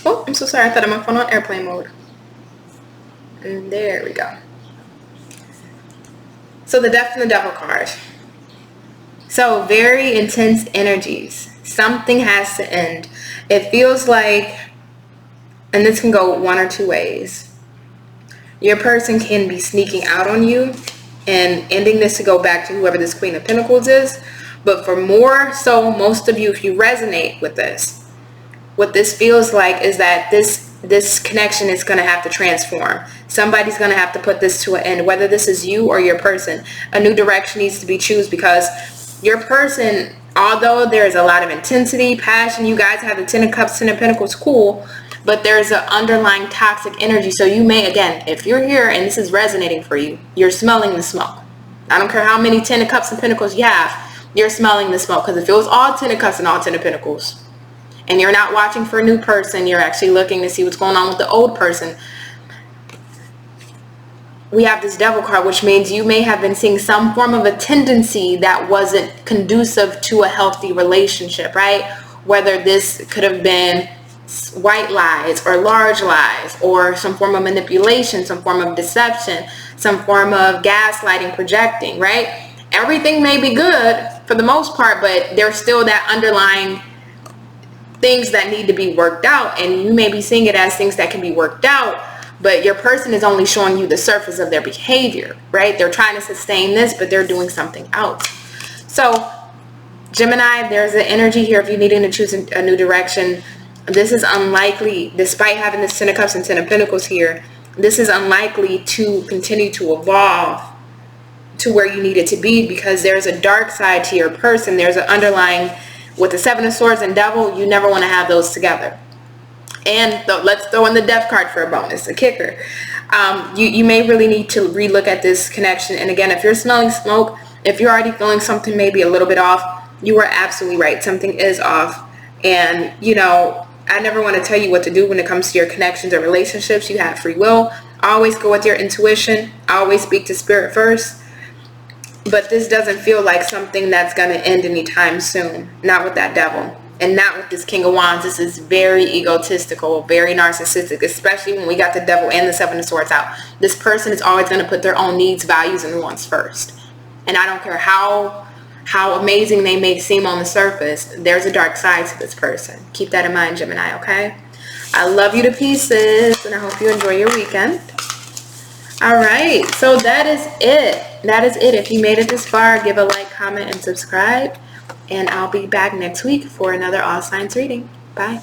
Speaker 1: Oh, I'm so sorry. I thought I had my phone on airplane mode. And there we go. So the Death and the Devil card. So very intense energies. Something has to end. It feels like, and this can go one or two ways. Your person can be sneaking out on you and ending this to go back to whoever this Queen of Pentacles is. But for more so, most of you, if you resonate with this, what this feels like is that this connection is going to have to transform. Somebody's going to have to put this to an end, whether this is you or your person. A new direction needs to be chosen, because your person, although there's a lot of intensity, passion, you guys have the Ten of Cups, Ten of Pentacles, cool, but there's an underlying toxic energy. So you may, again, if you're here and this is resonating for you, you're smelling the smoke. I don't care how many Ten of Cups and Pentacles you have, you're smelling the smoke. Because if it was all Ten of Cups and all Ten of Pentacles, and you're not watching for a new person, you're actually looking to see what's going on with the old person, we have this Devil card, which means you may have been seeing some form of a tendency that wasn't conducive to a healthy relationship, right? Whether this could have been white lies or large lies, or some form of manipulation, some form of deception, some form of gaslighting, projecting, right? Everything may be good for the most part, but there's still that underlying things that need to be worked out, and you may be seeing it as things that can be worked out, but your person is only showing you the surface of their behavior, right? They're trying to sustain this, but they're doing something else. So Gemini, there's an energy here if you're needing to choose a new direction. This is unlikely, despite having this Ten of Cups and Ten of Pentacles here, this is unlikely to continue to evolve to where you need it to be, because there's a dark side to your person. There's an underlying, with the Seven of Swords and Devil, you never want to have those together. And let's throw in the Death card for a bonus, a kicker. You may really need to relook at this connection. And again, if you're smelling smoke, if you're already feeling something maybe a little bit off, you are absolutely right. Something is off. And, you know, I never want to tell you what to do when it comes to your connections or relationships. You have free will. Always go with your intuition. Always speak to spirit first. But this doesn't feel like something that's going to end anytime soon. Not with that Devil. And not with this King of Wands. This is very egotistical, very narcissistic, especially when we got the Devil and the Seven of Swords out. This person is always going to put their own needs, values, and wants first. And I don't care how amazing they may seem on the surface, there's a dark side to this person. Keep that in mind, Gemini, okay? I love you to pieces, and I hope you enjoy your weekend. All right, so that is it. That is it. If you made it this far, give a like, comment, and subscribe. And I'll be back next week for another All Signs reading. Bye.